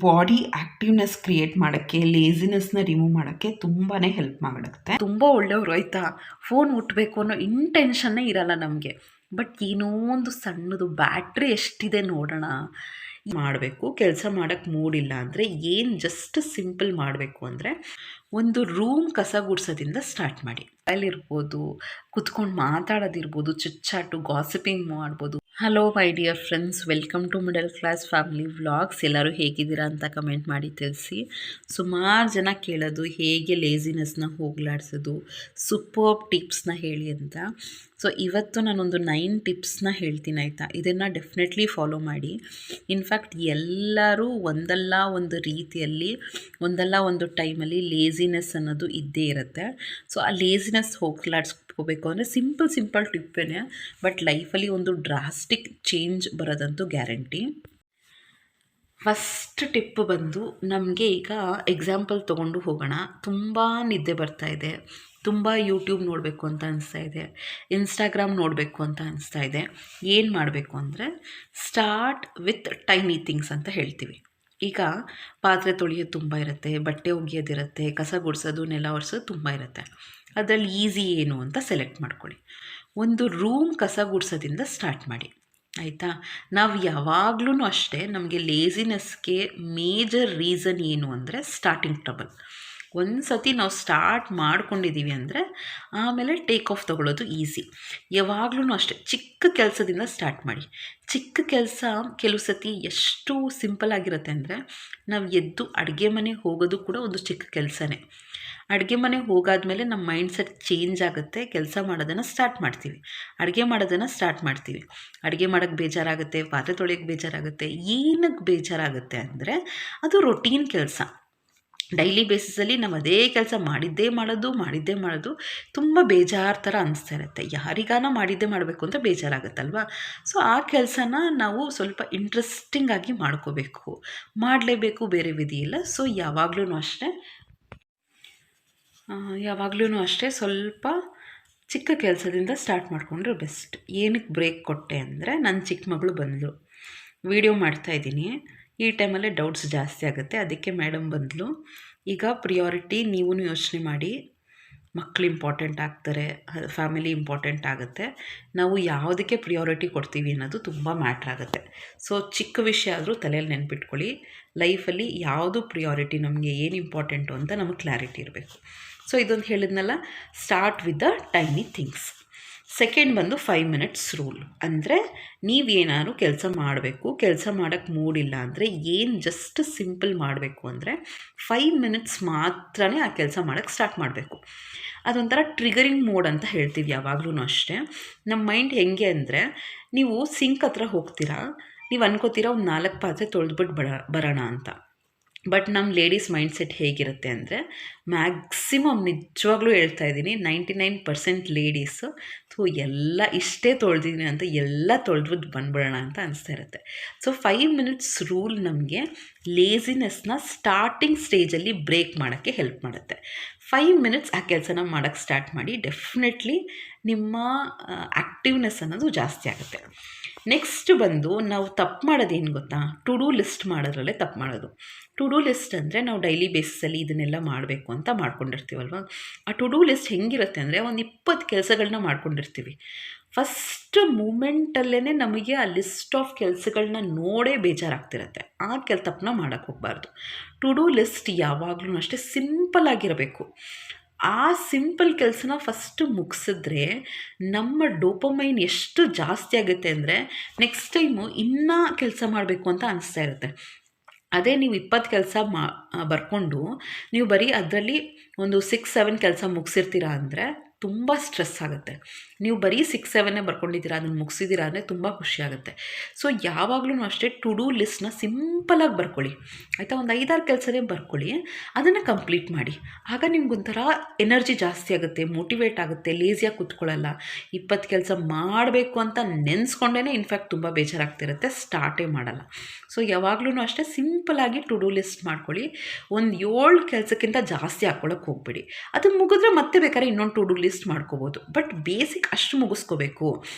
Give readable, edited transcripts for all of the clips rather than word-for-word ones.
Body activeness create ಮಾಡೋಕ್ಕೆ, ಲೇಸಿನೆಸ್ನ remove ಮಾಡೋಕ್ಕೆ ತುಂಬಾ ಹೆಲ್ಪ್ ಮಾಡುತ್ತೆ. ತುಂಬ ಒಳ್ಳೆಯವರು ಆಯಿತಾ, ಫೋನ್ ಮುಟ್ಟಬೇಕು ಅನ್ನೋ ಇಂಟೆನ್ಷನ್ನೇ ಇರಲ್ಲ ನಮಗೆ. ಬಟ್ ಏನೋ ಒಂದು ಸಣ್ಣದು ಬ್ಯಾಟ್ರಿ ಎಷ್ಟಿದೆ ನೋಡೋಣ ಮಾಡಬೇಕು. ಕೆಲಸ ಮಾಡೋಕ್ಕೆ ಮೂಡಿಲ್ಲ ಅಂದರೆ ಏನು ಜಸ್ಟ್ ಸಿಂಪಲ್ ಮಾಡಬೇಕು ಅಂದರೆ ಒಂದು ರೂಮ್ ಕಸ ಗುಡಿಸೋದಿಂದ ಸ್ಟಾರ್ಟ್ ಮಾಡಿ. ಅಲ್ಲಿರ್ಬೋದು, ಕುತ್ಕೊಂಡು ಮಾತಾಡೋದಿರ್ಬೋದು, ಚಿಟ್ಚಾಟು ಗಾಸಿಪಿಂಗ್ ಮಾಡ್ಬೋದು. Hello my dear friends, welcome to middle class family vlogs. ಎಲ್ಲರೂ ಹೇಗಿದ್ದೀರಾ ಅಂತ ಕಮೆಂಟ್ ಮಾಡಿ ತಿಳಿಸಿ. ಸುಮಾರು ಜನ ಕೇಳೋದು ಹೇಗೆ ಲೇಸಿನೆಸ್ನ ಹೋಗಲಾಡಿಸೋದು, ಸೂಪರ್ ಟಿಪ್ಸ್ನ ಹೇಳಿ ಅಂತ. ಸೊ ಇವತ್ತು ನಾನೊಂದು 9 ಟಿಪ್ಸ್ನ ಹೇಳ್ತೀನಿ ಆಯಿತಾ. ಇದನ್ನು ಡೆಫಿನೆಟ್ಲಿ ಫಾಲೋ ಮಾಡಿ. ಇನ್ಫ್ಯಾಕ್ಟ್ ಎಲ್ಲರೂ ಒಂದಲ್ಲ ಒಂದು ರೀತಿಯಲ್ಲಿ, ಒಂದಲ್ಲ ಒಂದು ಟೈಮಲ್ಲಿ ಲೇಸಿನೆಸ್ ಅನ್ನೋದು ಇದ್ದೇ ಇರುತ್ತೆ. ಸೊ ಆ ಲೇಸಿನೆಸ್ ಹೋಗಲಾಡಿಸ್ಕೋಬೇಕು ಅಂದರೆ ಸಿಂಪಲ್ ಟಿಪ್ಪೇನೆ, ಬಟ್ ಲೈಫಲ್ಲಿ ಒಂದು ಡ್ರಾಸ್ಟಿಕ್ ಚೇಂಜ್ ಬರೋದಂತೂ ಗ್ಯಾರಂಟಿ. ಫಸ್ಟ್ ಟಿಪ್ ಬಂದು, ನಮಗೆ ಈಗ ಎಕ್ಸಾಂಪಲ್ ತೊಗೊಂಡು ಹೋಗೋಣ. ತುಂಬ ನಿದ್ದೆ ಬರ್ತಾ ಇದೆ, ತುಂಬ ಯೂಟ್ಯೂಬ್ ನೋಡಬೇಕು ಅಂತ ಅನಿಸ್ತಾ ಇದೆ, ಇನ್ಸ್ಟಾಗ್ರಾಮ್ ನೋಡಬೇಕು ಅಂತ ಅನಿಸ್ತಾ ಇದೆ. ಏನು ಮಾಡಬೇಕು ಅಂದರೆ ಸ್ಟಾರ್ಟ್ ವಿತ್ ಟೈನಿ ಥಿಂಗ್ಸ್ ಅಂತ ಹೇಳ್ತೀವಿ. ಈಗ ಪಾತ್ರೆ ತೊಳೆಯೋದು ತುಂಬ ಇರುತ್ತೆ, ಬಟ್ಟೆ ಒಗೆಯೋದಿರುತ್ತೆ, ಕಸ ಗುಡಿಸೋದು, ನೆಲ ಒರೆಸೋದು ತುಂಬ ಇರುತ್ತೆ. ಅದರಲ್ಲಿ ಈಸಿ ಏನು ಅಂತ ಸೆಲೆಕ್ಟ್ ಮಾಡ್ಕೊಳ್ಳಿ. ಒಂದು ರೂಮ್ ಕಸ ಗುಡಿಸೋದಿಂದ ಸ್ಟಾರ್ಟ್ ಮಾಡಿ ಆಯಿತಾ. ನಾವು ಯಾವಾಗಲೂ ಅಷ್ಟೇ, ನಮಗೆ ಲೇಸಿನೆಸ್ಗೆ ಮೇಜರ್ ರೀಸನ್ ಏನು ಅಂದರೆ ಸ್ಟಾರ್ಟಿಂಗ್ ಟ್ರಬಲ್. ಒಂದು ಸತಿ ನಾವು ಸ್ಟಾರ್ಟ್ ಮಾಡ್ಕೊಂಡಿದ್ದೀವಿ ಅಂದರೆ ಆಮೇಲೆ ಟೇಕ್ ಆಫ್ ತೊಗೊಳ್ಳೋದು ಈಸಿ. ಯಾವಾಗಲೂ ಅಷ್ಟೇ ಚಿಕ್ಕ ಕೆಲಸದಿಂದ ಸ್ಟಾರ್ಟ್ ಮಾಡಿ. ಚಿಕ್ಕ ಕೆಲಸ ಕೆಲವು ಸತಿ ಎಷ್ಟು ಸಿಂಪಲ್ ಆಗಿರುತ್ತೆ ಅಂದರೆ, ನಾವು ಎದ್ದು ಅಡುಗೆ ಮನೆಗೆ ಹೋಗೋದು ಕೂಡ ಒಂದು ಚಿಕ್ಕ ಕೆಲಸನೇ. ಅಡುಗೆ ಮನೆಗೆ ಹೋಗಾದ್ಮೇಲೆ ನಮ್ಮ ಮೈಂಡ್ ಸೆಟ್ ಚೇಂಜ್ ಆಗುತ್ತೆ. ಕೆಲಸ ಮಾಡೋದನ್ನು ಸ್ಟಾರ್ಟ್ ಮಾಡ್ತೀವಿ, ಅಡುಗೆ ಮಾಡೋದನ್ನು ಸ್ಟಾರ್ಟ್ ಮಾಡ್ತೀವಿ. ಅಡುಗೆ ಮಾಡೋಕ್ಕೆ ಬೇಜಾರಾಗುತ್ತೆ, ಪಾತ್ರೆ ತೊಳೆಯೋಕ್ಕೆ ಬೇಜಾರಾಗುತ್ತೆ. ಏನಕ್ಕೆ ಬೇಜಾರಾಗುತ್ತೆ ಅಂದರೆ ಅದು ರೊಟೀನ್ ಕೆಲಸ. ಡೈಲಿ ಬೇಸಿಸಲ್ಲಿ ನಾವು ಅದೇ ಕೆಲಸ ಮಾಡಿದ್ದೇ ಮಾಡೋದು ತುಂಬ ಬೇಜಾರು ಥರ ಅನಿಸ್ತಾ ಇರುತ್ತೆ. ಯಾರಿಗಾನ ಮಾಡಿದ್ದೇ ಮಾಡಬೇಕು ಅಂತ ಬೇಜಾರಾಗುತ್ತಲ್ವ. ಸೊ ಆ ಕೆಲಸನ ನಾವು ಸ್ವಲ್ಪ ಇಂಟ್ರೆಸ್ಟಿಂಗಾಗಿ ಮಾಡ್ಕೋಬೇಕು, ಮಾಡಲೇಬೇಕು, ಬೇರೆ ವಿಧಿ ಇಲ್ಲ. ಸೊ ಯಾವಾಗಲೂ ಅಷ್ಟೇ ಸ್ವಲ್ಪ ಚಿಕ್ಕ ಕೆಲಸದಿಂದ ಸ್ಟಾರ್ಟ್ ಮಾಡಿಕೊಂಡ್ರೆ ಬೆಸ್ಟ್. ಏನಕ್ಕೆ ಬ್ರೇಕ್ ಕೊಟ್ಟೆ ಅಂದರೆ, ನನ್ನ ಚಿಕ್ಕ ಮಗಳು ಬಂದಳು, ವಿಡಿಯೋ ಮಾಡ್ತಾಯಿದ್ದೀನಿ. ಈ ಟೈಮಲ್ಲೇ ಡೌಟ್ಸ್ ಜಾಸ್ತಿ ಆಗುತ್ತೆ, ಅದಕ್ಕೆ ಮೇಡಮ್ ಬಂದಳು. ಈಗ ಪ್ರಿಯಾರಿಟಿ ನೀವು ಯೋಚನೆ ಮಾಡಿ. ಮಕ್ಕಳು ಇಂಪಾರ್ಟೆಂಟ್ ಆಗ್ತಾರೆ, ಫ್ಯಾಮಿಲಿ ಇಂಪಾರ್ಟೆಂಟ್ ಆಗುತ್ತೆ. ನಾವು ಯಾವುದಕ್ಕೆ ಪ್ರಿಯಾರಿಟಿ ಕೊಡ್ತೀವಿ ಅನ್ನೋದು ತುಂಬ ಮ್ಯಾಟ್ರ್ ಆಗುತ್ತೆ. ಸೊ ಚಿಕ್ಕ ವಿಷಯ ಆದರೂ ತಲೆಯಲ್ಲಿ ನೆನ್ಪಿಟ್ಕೊಳ್ಳಿ. ಲೈಫಲ್ಲಿ ಯಾವುದು ಪ್ರಿಯಾರಿಟಿ, ನಮಗೆ ಏನು ಇಂಪಾರ್ಟೆಂಟು ಅಂತ ನಮಗೆ ಕ್ಲಾರಿಟಿ ಇರಬೇಕು. ಸೊ ಇದೊಂದು ಹೇಳಿದ್ನಲ್ಲ, start with the tiny things. Second ಬಂದು 5 minutes ರೂಲ್. ಅಂದರೆ ನೀವೇನಾದ್ರು ಕೆಲಸ ಮಾಡಬೇಕು, ಕೆಲಸ ಮಾಡೋಕ್ಕೆ ಮೂಡಿಲ್ಲ ಅಂದರೆ ಏನು ಜಸ್ಟ್ ಸಿಂಪಲ್ ಮಾಡಬೇಕು ಅಂದರೆ 5 minutes ಮಾತ್ರನೇ ಆ ಕೆಲಸ ಮಾಡೋಕ್ಕೆ ಸ್ಟಾರ್ಟ್ ಮಾಡಬೇಕು. ಅದೊಂಥರ ಟ್ರಿಗರಿಂಗ್ ಮೋಡ್ ಅಂತ ಹೇಳ್ತೀವಿ ಯಾವಾಗಲೂ ಅಷ್ಟೇ. ನಮ್ಮ ಮೈಂಡ್ ಹೆಂಗೆ ಅಂದರೆ, ನೀವು ಸಿಂಕ್ ಹತ್ರ ಹೋಗ್ತೀರಾ, ನೀವು ಅನ್ಕೋತೀರಾ ಒಂದು 4 ಪಾತ್ರೆ ತೊಳೆದ್ಬಿಟ್ಟು ಬರೋಣ ಅಂತ. ಬಟ್ ನಮ್ಮ ಲೇಡೀಸ್ ಮೈಂಡ್ಸೆಟ್ ಹೇಗಿರುತ್ತೆ ಅಂದರೆ, ಮ್ಯಾಕ್ಸಿಮಮ್ ನಿಜವಾಗ್ಲೂ ಹೇಳ್ತಾ ಇದ್ದೀನಿ, 99% ಲೇಡೀಸು ಎಲ್ಲ ಇಷ್ಟೇ ತೊಳೆದಿದ್ದೀನಿ ಅಂತ ಎಲ್ಲ ತೊಳೆದ್ಬಿಟ್ಟು ಬಂದ್ಬಿಡೋಣ ಅಂತ ಅನಿಸ್ತಾ ಇರುತ್ತೆ. ಸೊ 5 minutes ರೂಲ್ ನಮಗೆ ಲೇಸಿನೆಸ್ನ ಸ್ಟಾರ್ಟಿಂಗ್ ಸ್ಟೇಜಲ್ಲಿ ಬ್ರೇಕ್ ಮಾಡೋಕ್ಕೆ ಹೆಲ್ಪ್ ಮಾಡುತ್ತೆ. 5 minutes ಆ ಕೆಲಸನ ಮಾಡೋಕ್ಕೆ ಸ್ಟಾರ್ಟ್ ಮಾಡಿ. ಡೆಫಿನೆಟ್ಲಿ ನಿಮ್ಮ ಆ್ಯಕ್ಟಿವ್ನೆಸ್ ಅನ್ನೋದು ಜಾಸ್ತಿ ಆಗುತ್ತೆ. ನೆಕ್ಸ್ಟ್ ಬಂದು, ನಾವು ತಪ್ಪು ಮಾಡೋದೇನು ಗೊತ್ತಾ, ಟು ಡೂ ಲಿಸ್ಟ್ ಮಾಡೋದ್ರಲ್ಲೇ ತಪ್ಪು ಮಾಡೋದು. ಟು ಡೂ ಲಿಸ್ಟ್ ಅಂದರೆ ನಾವು ಡೈಲಿ ಬೇಸಿಸಲ್ಲಿ ಇದನ್ನೆಲ್ಲ ಮಾಡಬೇಕು ಅಂತ ಮಾಡ್ಕೊಂಡಿರ್ತೀವಲ್ವ. ಆ ಟು ಡೂ ಲಿಸ್ಟ್ ಹೆಂಗಿರುತ್ತೆ ಅಂದರೆ, ಒಂದು 20 ಕೆಲಸಗಳನ್ನ ಮಾಡ್ಕೊಂಡಿರ್ತೀವಿ. ಫಸ್ಟ್ ಮೂಮೆಂಟಲ್ಲೇ ನಮಗೆ ಆ ಲಿಸ್ಟ್ ಆಫ್ ಕೆಲಸಗಳನ್ನ ನೋಡೇ ಬೇಜಾರಾಗ್ತಿರುತ್ತೆ. ಆ ತಪ್ಪನ್ನ ಮಾಡೋಕ್ಕೆ ಹೋಗಬಾರ್ದು. ಟು ಡೂ ಲಿಸ್ಟ್ ಯಾವಾಗಲೂ ಅಷ್ಟೇ ಸಿಂಪಲ್ ಆಗಿರಬೇಕು. ಆ ಸಿಂಪಲ್ ಕೆಲಸನ ಫಸ್ಟು ಮುಗಿಸಿದ್ರೆ ನಮ್ಮ ಡೋಪಮೈನ್ ಎಷ್ಟು ಜಾಸ್ತಿ ಆಗುತ್ತೆ ಅಂದರೆ, ನೆಕ್ಸ್ಟ್ ಟೈಮು ಇನ್ನೂ ಕೆಲಸ ಮಾಡಬೇಕು ಅಂತ ಅನಿಸ್ತಾ ಇರುತ್ತೆ. ಅದೇ ನೀವು 20 ಕೆಲಸ ಬರ್ಕೊಂಡು ನೀವು ಬರೀ ಅದರಲ್ಲಿ ಒಂದು 6-7 ಕೆಲಸ ಮುಗಿಸಿರ್ತೀರಾ ಅಂದರೆ ತುಂಬ ಸ್ಟ್ರೆಸ್ ಆಗುತ್ತೆ. ನೀವು ಬರೀ 6-7 ಬರ್ಕೊಂಡಿದ್ದೀರಾ, ಅದನ್ನು ಮುಗಿಸಿದ್ದೀರಾ ಅಂದರೆ ತುಂಬ ಖುಷಿಯಾಗುತ್ತೆ. ಸೊ ಯಾವಾಗಲೂ ಅಷ್ಟೇ ಟು ಡೂ ಲಿಸ್ಟ್ನ ಸಿಂಪಲಾಗಿ ಬರ್ಕೊಳ್ಳಿ ಆಯಿತಾ. ಒಂದು 5-6 ಕೆಲಸನೇ ಬರ್ಕೊಳ್ಳಿ, ಅದನ್ನು ಕಂಪ್ಲೀಟ್ ಮಾಡಿ. ಆಗ ನಿಮ್ಗೊಂಥರ ಎನರ್ಜಿ ಜಾಸ್ತಿ ಆಗುತ್ತೆ, ಮೋಟಿವೇಟ್ ಆಗುತ್ತೆ, ಲೇಸಿಯಾಗಿ ಕೂತ್ಕೊಳ್ಳಲ್ಲ. 20 ಕೆಲಸ ಮಾಡಬೇಕು ಅಂತ ನೆನೆಸ್ಕೊಂಡೇ ಇನ್ಫ್ಯಾಕ್ಟ್ ತುಂಬ ಬೇಜಾರಾಗ್ತಿರುತ್ತೆ, ಸ್ಟಾರ್ಟೇ ಮಾಡಲ್ಲ. ಸೊ ಯಾವಾಗಲೂ ಅಷ್ಟೇ ಸಿಂಪಲಾಗಿ ಟು ಡೂ ಲಿಸ್ಟ್ ಮಾಡ್ಕೊಳ್ಳಿ. ಒಂದು 7 ಕೆಲಸಕ್ಕಿಂತ ಜಾಸ್ತಿ ಹಾಕ್ಕೊಳ್ಳೋಕೆ ಹೋಗ್ಬೇಡಿ. ಅದು ಮುಗಿದ್ರೆ ಮತ್ತೆ ಬೇಕಾದ್ರೆ ಇನ್ನೊಂದು ಟು ಡೂ ಲಿಸ್ಟ್ ಲಿಸ್ಟ್ ಮಾಡ್ಕೋಬೋದು. ಬಟ್ ಬೇಸಿಕ್ ಅಷ್ಟು ಮುಗಿಸ್ಕೋಬೇಕು.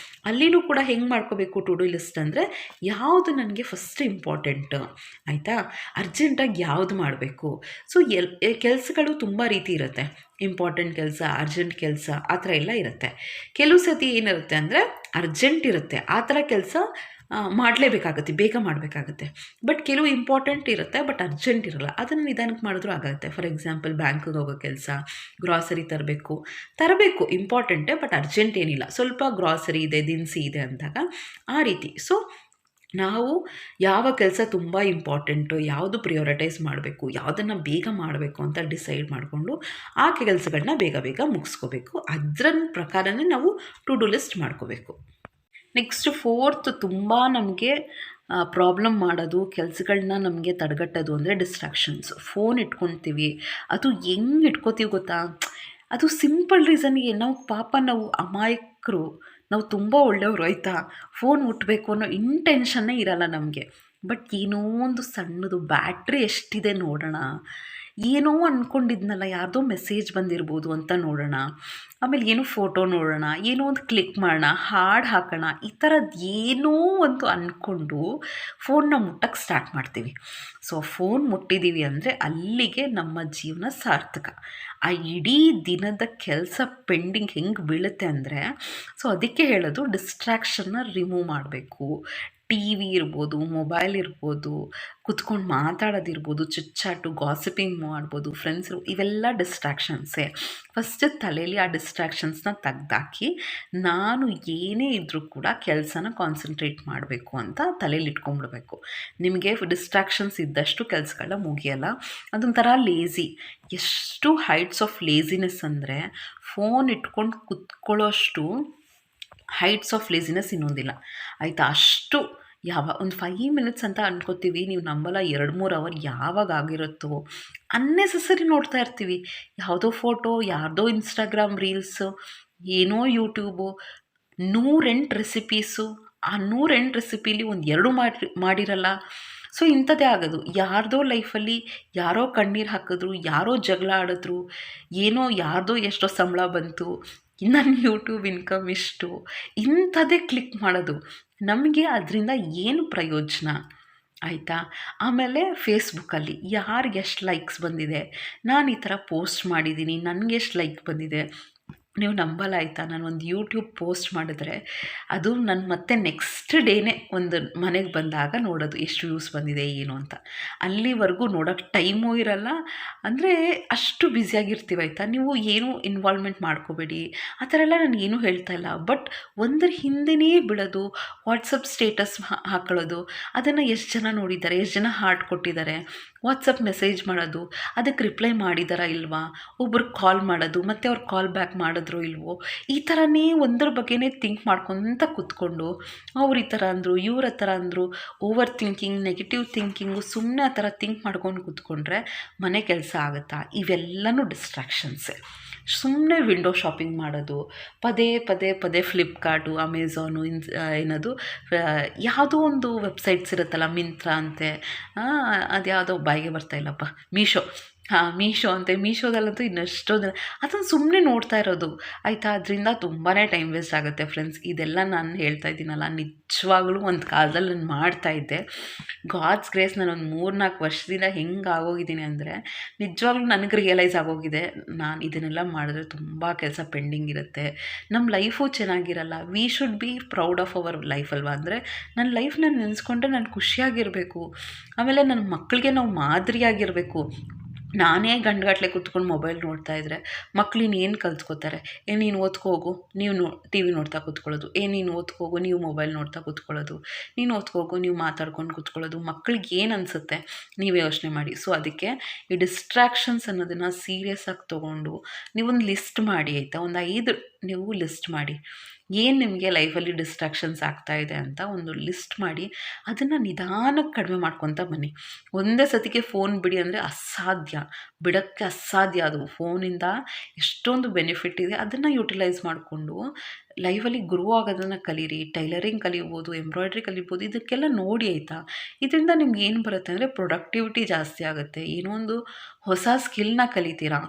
ಅಲ್ಲಿನೂ ಕೂಡ ಹೆಂಗೆ ಮಾಡ್ಕೋಬೇಕು ಟು ಡು ಲಿಸ್ಟ್ ಅಂದರೆ, ಯಾವುದು ನನಗೆ ಫಸ್ಟ್ ಇಂಪಾರ್ಟೆಂಟ್, ಆಯಿತಾ, ಅರ್ಜೆಂಟಾಗಿ ಯಾವುದು ಮಾಡಬೇಕು. ಸೊ ಕೆಲಸಗಳು ತುಂಬ ರೀತಿ ಇರುತ್ತೆ. ಇಂಪಾರ್ಟೆಂಟ್ ಕೆಲಸ, ಅರ್ಜೆಂಟ್ ಕೆಲಸ, ಆ ಥರ ಎಲ್ಲ ಇರುತ್ತೆ. ಕೆಲವು ಸತಿ ಏನಿರುತ್ತೆ ಅಂದರೆ ಅರ್ಜೆಂಟ್ ಇರುತ್ತೆ, ಆ ಥರ ಕೆಲಸ ಮಾಡಲೇಬೇಕಾಗುತ್ತೆ, ಬೇಗ ಮಾಡಬೇಕಾಗುತ್ತೆ. ಬಟ್ ಕೆಲವು ಇಂಪಾರ್ಟೆಂಟ್ ಇರುತ್ತೆ ಬಟ್ ಅರ್ಜೆಂಟ್ ಇರೋಲ್ಲ, ಅದನ್ನು ನಿಧಾನಕ್ಕೆ ಮಾಡಿದ್ರೂ ಆಗುತ್ತೆ. ಫಾರ್ ಎಕ್ಸಾಂಪಲ್ ಬ್ಯಾಂಕಿಗೆ ಹೋಗೋ ಕೆಲಸ, ಗ್ರಾಸರಿ ತರಬೇಕು ಇಂಪಾರ್ಟೆಂಟೇ ಬಟ್ ಅರ್ಜೆಂಟ್ ಏನಿಲ್ಲ, ಸ್ವಲ್ಪ ಗ್ರಾಸರಿ ಇದೆ, ದಿನಸಿ ಇದೆ ಅಂದಾಗ ಆ ರೀತಿ. ಸೊ ನಾವು ಯಾವ ಕೆಲಸ ತುಂಬ ಇಂಪಾರ್ಟೆಂಟು, ಯಾವುದು ಪ್ರಿಯೋರಿಟೈಸ್ ಮಾಡಬೇಕು, ಯಾವುದನ್ನು ಬೇಗ ಮಾಡಬೇಕು ಅಂತ ಡಿಸೈಡ್ ಮಾಡಿಕೊಂಡು ಆ ಕೆಲಸಗಳನ್ನ ಬೇಗ ಬೇಗ ಮುಗಿಸ್ಕೋಬೇಕು. ಅದರ ಪ್ರಕಾರನೇ ನಾವು ಟು ಡು ಲಿಸ್ಟ್ ಮಾಡ್ಕೋಬೇಕು. ನೆಕ್ಸ್ಟ್ ಫೋರ್ತ್ ತುಂಬ ನಮಗೆ ಪ್ರಾಬ್ಲಮ್ ಮಾಡೋದು, ಕೆಲಸಗಳನ್ನ ನಮಗೆ ತಡೆಗಟ್ಟೋದು ಅಂದರೆ ಡಿಸ್ಟ್ರಾಕ್ಷನ್ಸ್. ಫೋನ್ ಇಟ್ಕೊತೀವಿ, ಅದು ಹೆಂಗೆ ಇಟ್ಕೋತೀವಿ ಗೊತ್ತಾ, ಅದು ಸಿಂಪಲ್ ರೀಸನ್ಗೆ ನಾವು ಅಮಾಯಕರು, ನಾವು ತುಂಬ ಒಳ್ಳೆಯವರು, ಆಯಿತಾ, ಫೋನ್ ಮುಟ್ಟಬೇಕು ಅನ್ನೋ ಇಂಟೆನ್ಷನ್ನೇ ಇರಲ್ಲ ನಮಗೆ. ಬಟ್ ಏನೋ ಒಂದು ಸಣ್ಣದು ಬ್ಯಾಟ್ರಿ ಎಷ್ಟಿದೆ ನೋಡೋಣ, ಏನೋ ಅಂದ್ಕೊಂಡಿದ್ನಲ್ಲ, ಯಾರ್ದೋ ಮೆಸೇಜ್ ಬಂದಿರ್ಬೋದು ಅಂತ ನೋಡೋಣ, ಆಮೇಲೆ ಏನೋ ಫೋಟೋ ನೋಡೋಣ, ಏನೋ ಒಂದು ಕ್ಲಿಕ್ ಮಾಡೋಣ, ಹಾಡು ಹಾಕೋಣ, ಈ ಥರದ್ದು ಏನೋ ಒಂದು ಅಂದ್ಕೊಂಡು ಫೋನ್ನ ಮುಟ್ಟಕ್ಕೆ ಸ್ಟಾರ್ಟ್ ಮಾಡ್ತೀವಿ. ಸೊ ಫೋನ್ ಮುಟ್ಟಿದ್ದೀವಿ ಅಂದರೆ ಅಲ್ಲಿಗೆ ನಮ್ಮ ಜೀವನ ಸಾರ್ಥಕ. ಆ ಇಡೀ ದಿನದ ಕೆಲಸ ಪೆಂಡಿಂಗ್ ಹೆಂಗೆ ಬೀಳುತ್ತೆ ಅಂದರೆ, ಸೊ ಅದಕ್ಕೆ ಹೇಳೋದು ಡಿಸ್ಟ್ರಾಕ್ಷನ್ನ ರಿಮೂವ್ ಮಾಡಬೇಕು. ಟಿ ವಿ ಇರ್ಬೋದು, ಮೊಬೈಲ್ ಇರ್ಬೋದು, ಕುತ್ಕೊಂಡು ಮಾತಾಡೋದಿರ್ಬೋದು, ಚಿಟ್ಚಾಟು, ಗಾಸಿಪಿಂಗ್ ಮಾಡ್ಬೋದು, ಫ್ರೆಂಡ್ಸರು, ಇವೆಲ್ಲ ಡಿಸ್ಟ್ರಾಕ್ಷನ್ಸೇ. ಫಸ್ಟ್ ತಲೆಯಲ್ಲಿ ಆ ಡಿಸ್ಟ್ರಾಕ್ಷನ್ಸ್ನ ತೆಗ್ದಾಕಿ ನಾನು ಏನೇ ಇದ್ದರೂ ಕೂಡ ಕೆಲಸನ ಕಾನ್ಸಂಟ್ರೇಟ್ ಮಾಡಬೇಕು ಅಂತ ತಲೆಯಲ್ಲಿ ಇಟ್ಕೊಂಡ್ಬಿಡ್ಬೇಕು. ನಿಮಗೆ ಡಿಸ್ಟ್ರಾಕ್ಷನ್ಸ್ ಇದ್ದಷ್ಟು ಕೆಲಸಗಳನ್ನ ಮುಗಿಯಲ್ಲ. ಅದೊಂಥರ ಲೇಝಿ. ಎಷ್ಟು ಹೈಟ್ಸ್ ಆಫ್ ಲೇಝಿನೆಸ್ ಅಂದರೆ, ಫೋನ್ ಇಟ್ಕೊಂಡು ಕುತ್ಕೊಳ್ಳೋಷ್ಟು ಹೈಟ್ಸ್ ಆಫ್ ಲೇಝಿನೆಸ್ ಇನ್ನೊಂದಿಲ್ಲ, ಆಯಿತಾ. ಅಷ್ಟು ಒಂದು 5 ಮಿನಿಟ್ಸ್ ಅಂತ ಅನ್ಕೋತೀವಿ, ನೀವು ನಂಬಲ್ಲ, 2-3 ಅವರ್ ಯಾವಾಗ ಆಗಿರುತ್ತೋ ಅನ್ನೆಸೆಸರಿ ನೋಡ್ತಾ ಇರ್ತೀವಿ. ಯಾವುದೋ ಫೋಟೋ, ಯಾರ್ದೋ ಇನ್ಸ್ಟಾಗ್ರಾಮ್ ರೀಲ್ಸು, ಏನೋ ಯೂಟ್ಯೂಬು, 108 ರೆಸಿಪೀಸು, ಆ 108 ರೆಸಿಪೀಲಿ 1-2 ಮಾಡಿರಲ್ಲ. ಸೊ ಇಂಥದ್ದೇ ಆಗೋದು. ಯಾರ್ದೋ ಲೈಫಲ್ಲಿ ಯಾರೋ ಕಣ್ಣೀರು ಹಾಕಿದ್ರು, ಯಾರೋ ಜಗಳ ಆಡಿದ್ರು, ಏನೋ ಯಾರ್ದೋ ಎಷ್ಟೋ ಸಂಬಳ ಬಂತು, ನನ್ನ ಯೂಟ್ಯೂಬ್ ಇನ್ಕಮ್ ಇಷ್ಟು, ಇಂಥದ್ದೇ ಕ್ಲಿಕ್ ಮಾಡೋದು. ನಮಗೆ ಅದರಿಂದ ಏನು ಪ್ರಯೋಜನ, ಆಯಿತಾ. ಆಮೇಲೆ ಫೇಸ್ಬುಕ್ಕಲ್ಲಿ ಯಾರಿಗೆ ಎಷ್ಟು ಲೈಕ್ಸ್ ಬಂದಿದೆ, ನಾನು ಈ ಥರ ಪೋಸ್ಟ್ ಮಾಡಿದ್ದೀನಿ, ನನಗೆ ಎಷ್ಟು ಲೈಕ್ ಬಂದಿದೆ, ನೀವು ನಂಬಲ್ಲ, ಆಯಿತಾ. ನಾನು ಒಂದು ಯೂಟ್ಯೂಬ್ ಪೋಸ್ಟ್ ಮಾಡಿದ್ರೆ ಅದು ನಾನು ಮತ್ತೆ ನೆಕ್ಸ್ಟ್ ಡೇನೇ ಒಂದು ಮನೆಗೆ ಬಂದಾಗ ನೋಡೋದು ಎಷ್ಟು ವ್ಯೂಸ್ ಬಂದಿದೆ ಏನು ಅಂತ. ಅಲ್ಲಿವರೆಗೂ ನೋಡೋಕ್ಕೆ ಟೈಮೂ ಇರಲ್ಲ, ಅಂದರೆ ಅಷ್ಟು ಬ್ಯುಸಿಯಾಗಿರ್ತೀವಿ, ಆಯಿತಾ. ನೀವು ಏನೂ ಇನ್ವಾಲ್ವ್ಮೆಂಟ್ ಮಾಡ್ಕೋಬೇಡಿ, ಆ ಥರ ಎಲ್ಲ ನಾನು ಏನೂ ಹೇಳ್ತಾ ಇಲ್ಲ. ಬಟ್ ಒಂದರ ಹಿಂದೆಯೇ ಬಿಡೋದು, ವಾಟ್ಸಪ್ ಸ್ಟೇಟಸ್ ಹಾಕೊಳ್ಳೋದು, ಅದನ್ನು ಎಷ್ಟು ಜನ ನೋಡಿದ್ದಾರೆ, ಎಷ್ಟು ಜನ ಹಾರ್ಟ್ ಕೊಟ್ಟಿದ್ದಾರೆ, ವಾಟ್ಸಪ್ ಮೆಸೇಜ್ ಮಾಡೋದು, ಅದಕ್ಕೆ ರಿಪ್ಲೈ ಮಾಡಿದಾರಾ ಇಲ್ವಾ, ಒಬ್ರಿಗೆ ಕಾಲ್ ಮಾಡೋದು, ಮತ್ತು ಅವ್ರು ಕಾಲ್ ಬ್ಯಾಕ್ ಮಾಡಿದ್ರೋ ಇಲ್ವೋ, ಈ ಥರನೇ ಒಂದರ ಬಗ್ಗೆನೇ ಥಿಂಕ್ ಮಾಡ್ಕೊತ ಕೂತ್ಕೊಂಡು ಅವ್ರು ಈ ಥರ ಅಂದರು, ಇವ್ರ ಥರ ಅಂದರು, ಓವರ್ ಥಿಂಕಿಂಗ್, ನೆಗೆಟಿವ್ ಥಿಂಕಿಂಗು, ಸುಮ್ಮನೆ ಆ ಥರ ಥಿಂಕ್ ಮಾಡ್ಕೊಂಡು ಕೂತ್ಕೊಂಡ್ರೆ ಮನೆ ಕೆಲಸ ಆಗುತ್ತಾ? ಇವೆಲ್ಲನೂ ಡಿಸ್ಟ್ರಾಕ್ಷನ್ಸೇ. ಸುಮ್ಮನೆ ವಿಂಡೋ ಶಾಪಿಂಗ್ ಮಾಡೋದು, ಪದೇ ಪದೇ ಪದೇ ಫ್ಲಿಪ್ಕಾರ್ಟು, ಅಮೆಝಾನು, ಏನದು ಯಾವುದೋ ಒಂದು ವೆಬ್ಸೈಟ್ಸ್ ಇರುತ್ತಲ್ಲ, ಮಿಂತ್ರ ಅಂತೆ, ಅದು ಯಾವುದೋ ಬಾಯಿಗೆ ಬರ್ತಾಯಿಲ್ಲಪ್ಪ, ಮೀಶೋ ಅಂತೆ. ಮೀಶೋದಲ್ಲಂತೂ ಇನ್ನೆಷ್ಟೊಂದು ಅದನ್ನು ಸುಮ್ಮನೆ ನೋಡ್ತಾ ಇರೋದು, ಆಯಿತಾ. ಅದರಿಂದ ತುಂಬಾ ಟೈಮ್ ವೇಸ್ಟ್ ಆಗುತ್ತೆ ಫ್ರೆಂಡ್ಸ್. ಇದೆಲ್ಲ ನಾನು ಹೇಳ್ತಾ ಇದ್ದೀನಲ್ಲ, ನಿಜವಾಗ್ಲೂ ಒಂದು ಕಾಲದಲ್ಲಿ ನಾನು ಮಾಡ್ತಾಯಿದ್ದೆ. ಗಾಡ್ಸ್ ಗ್ರೇಸ್, ನಾನೊಂದು 3-4 ವರ್ಷದಿಂದ ಹೆಂಗೆ ಆಗೋಗಿದ್ದೀನಿ ಅಂದರೆ, ನಿಜವಾಗ್ಲೂ ನನಗೆ ರಿಯಲೈಸ್ ಆಗೋಗಿದೆ, ನಾನು ಇದನ್ನೆಲ್ಲ ಮಾಡಿದ್ರೆ ತುಂಬ ಕೆಲಸ ಪೆಂಡಿಂಗ್ ಇರುತ್ತೆ, ನಮ್ಮ ಲೈಫು ಚೆನ್ನಾಗಿರಲ್ಲ. We should be proud of our life ಅಲ್ವಾ. ಅಂದರೆ ನನ್ನ ಲೈಫ್ನ ನೆನೆಸ್ಕೊಂಡ್ರೆ ನಾನು ಖುಷಿಯಾಗಿರಬೇಕು, ಆಮೇಲೆ ನನ್ನ ಮಕ್ಕಳಿಗೆ ನಾವು ಮಾದರಿಯಾಗಿರಬೇಕು. ನಾನೇ ಗಂಟುಗಟ್ಟಲೆ ಕೂತ್ಕೊಂಡು ಮೊಬೈಲ್ ನೋಡ್ತಾ ಇದ್ದರೆ ಮಕ್ಳು ಏನು ಕಲ್ತ್ಕೋತಾರೆ, ನೀನು ಓದ್ಕೋಗು, ನೀವು ಟಿ ವಿ ನೋಡ್ತಾ ಕೂತ್ಕೊಳ್ಳೋದು, ನೀನು ಓದ್ಕೋಗು, ನೀವು ಮೊಬೈಲ್ ನೋಡ್ತಾ ಕೂತ್ಕೊಳ್ಳೋದು, ನೀನು ಓದ್ಕೋಗು, ನೀವು ಮಾತಾಡ್ಕೊಂಡು ಕೂತ್ಕೊಳ್ಳೋದು. ಮಕ್ಳಿಗೆ ಏನು ಅನಿಸುತ್ತೆ ನೀವೇ ಯೋಚನೆ ಮಾಡಿ. ಸೊ ಅದಕ್ಕೆ ಈ ಡಿಸ್ಟ್ರಾಕ್ಷನ್ಸ್ ಅನ್ನೋದನ್ನು ಸೀರಿಯಸ್ಸಾಗಿ ತೊಗೊಂಡು ನೀವೊಂದು ಲಿಸ್ಟ್ ಮಾಡಿ, ಆಯಿತಾ. ಒಂದು 5 ನೀವು ಲಿಸ್ಟ್ ಮಾಡಿ, ಏನು ನಿಮಗೆ ಲೈಫಲ್ಲಿ ಡಿಸ್ಟ್ರಾಕ್ಷನ್ಸ್ ಆಗ್ತಾಯಿದೆ ಅಂತ ಒಂದು ಲಿಸ್ಟ್ ಮಾಡಿ, ಅದನ್ನು ನಿಧಾನಕ್ಕೆ ಕಡಿಮೆ ಮಾಡ್ಕೊತ ಬನ್ನಿ. ಒಂದೇ ಸತಿಗೆ ಫೋನ್ ಬಿಡಿ ಅಂದರೆ ಅಸಾಧ್ಯ, ಬಿಡೋಕ್ಕೆ ಅಸಾಧ್ಯ. ಅದು ಫೋನಿಂದ ಎಷ್ಟೊಂದು ಬೆನಿಫಿಟ್ ಇದೆ, ಅದನ್ನು ಯುಟಿಲೈಸ್ ಮಾಡಿಕೊಂಡು ಲೈಫಲ್ಲಿ ಗ್ರೋ ಆಗೋದನ್ನು ಕಲೀರಿ. ಟೈಲರಿಂಗ್ ಕಲಿಬೋದು, ಎಂಬ್ರಾಯ್ಡ್ರಿ ಕಲಿಬೋದು, ಇದಕ್ಕೆಲ್ಲ ನೋಡಿ ಆಯಿತಾ. ಇದರಿಂದ ನಿಮ್ಗೆ ಏನು ಬರುತ್ತೆ ಅಂದರೆ ಪ್ರೊಡಕ್ಟಿವಿಟಿ ಜಾಸ್ತಿ ಆಗುತ್ತೆ. ಏನೋ ಒಂದು ಹೊಸ ಸ್ಕಿಲ್ನ ಕಲಿತೀರಾ.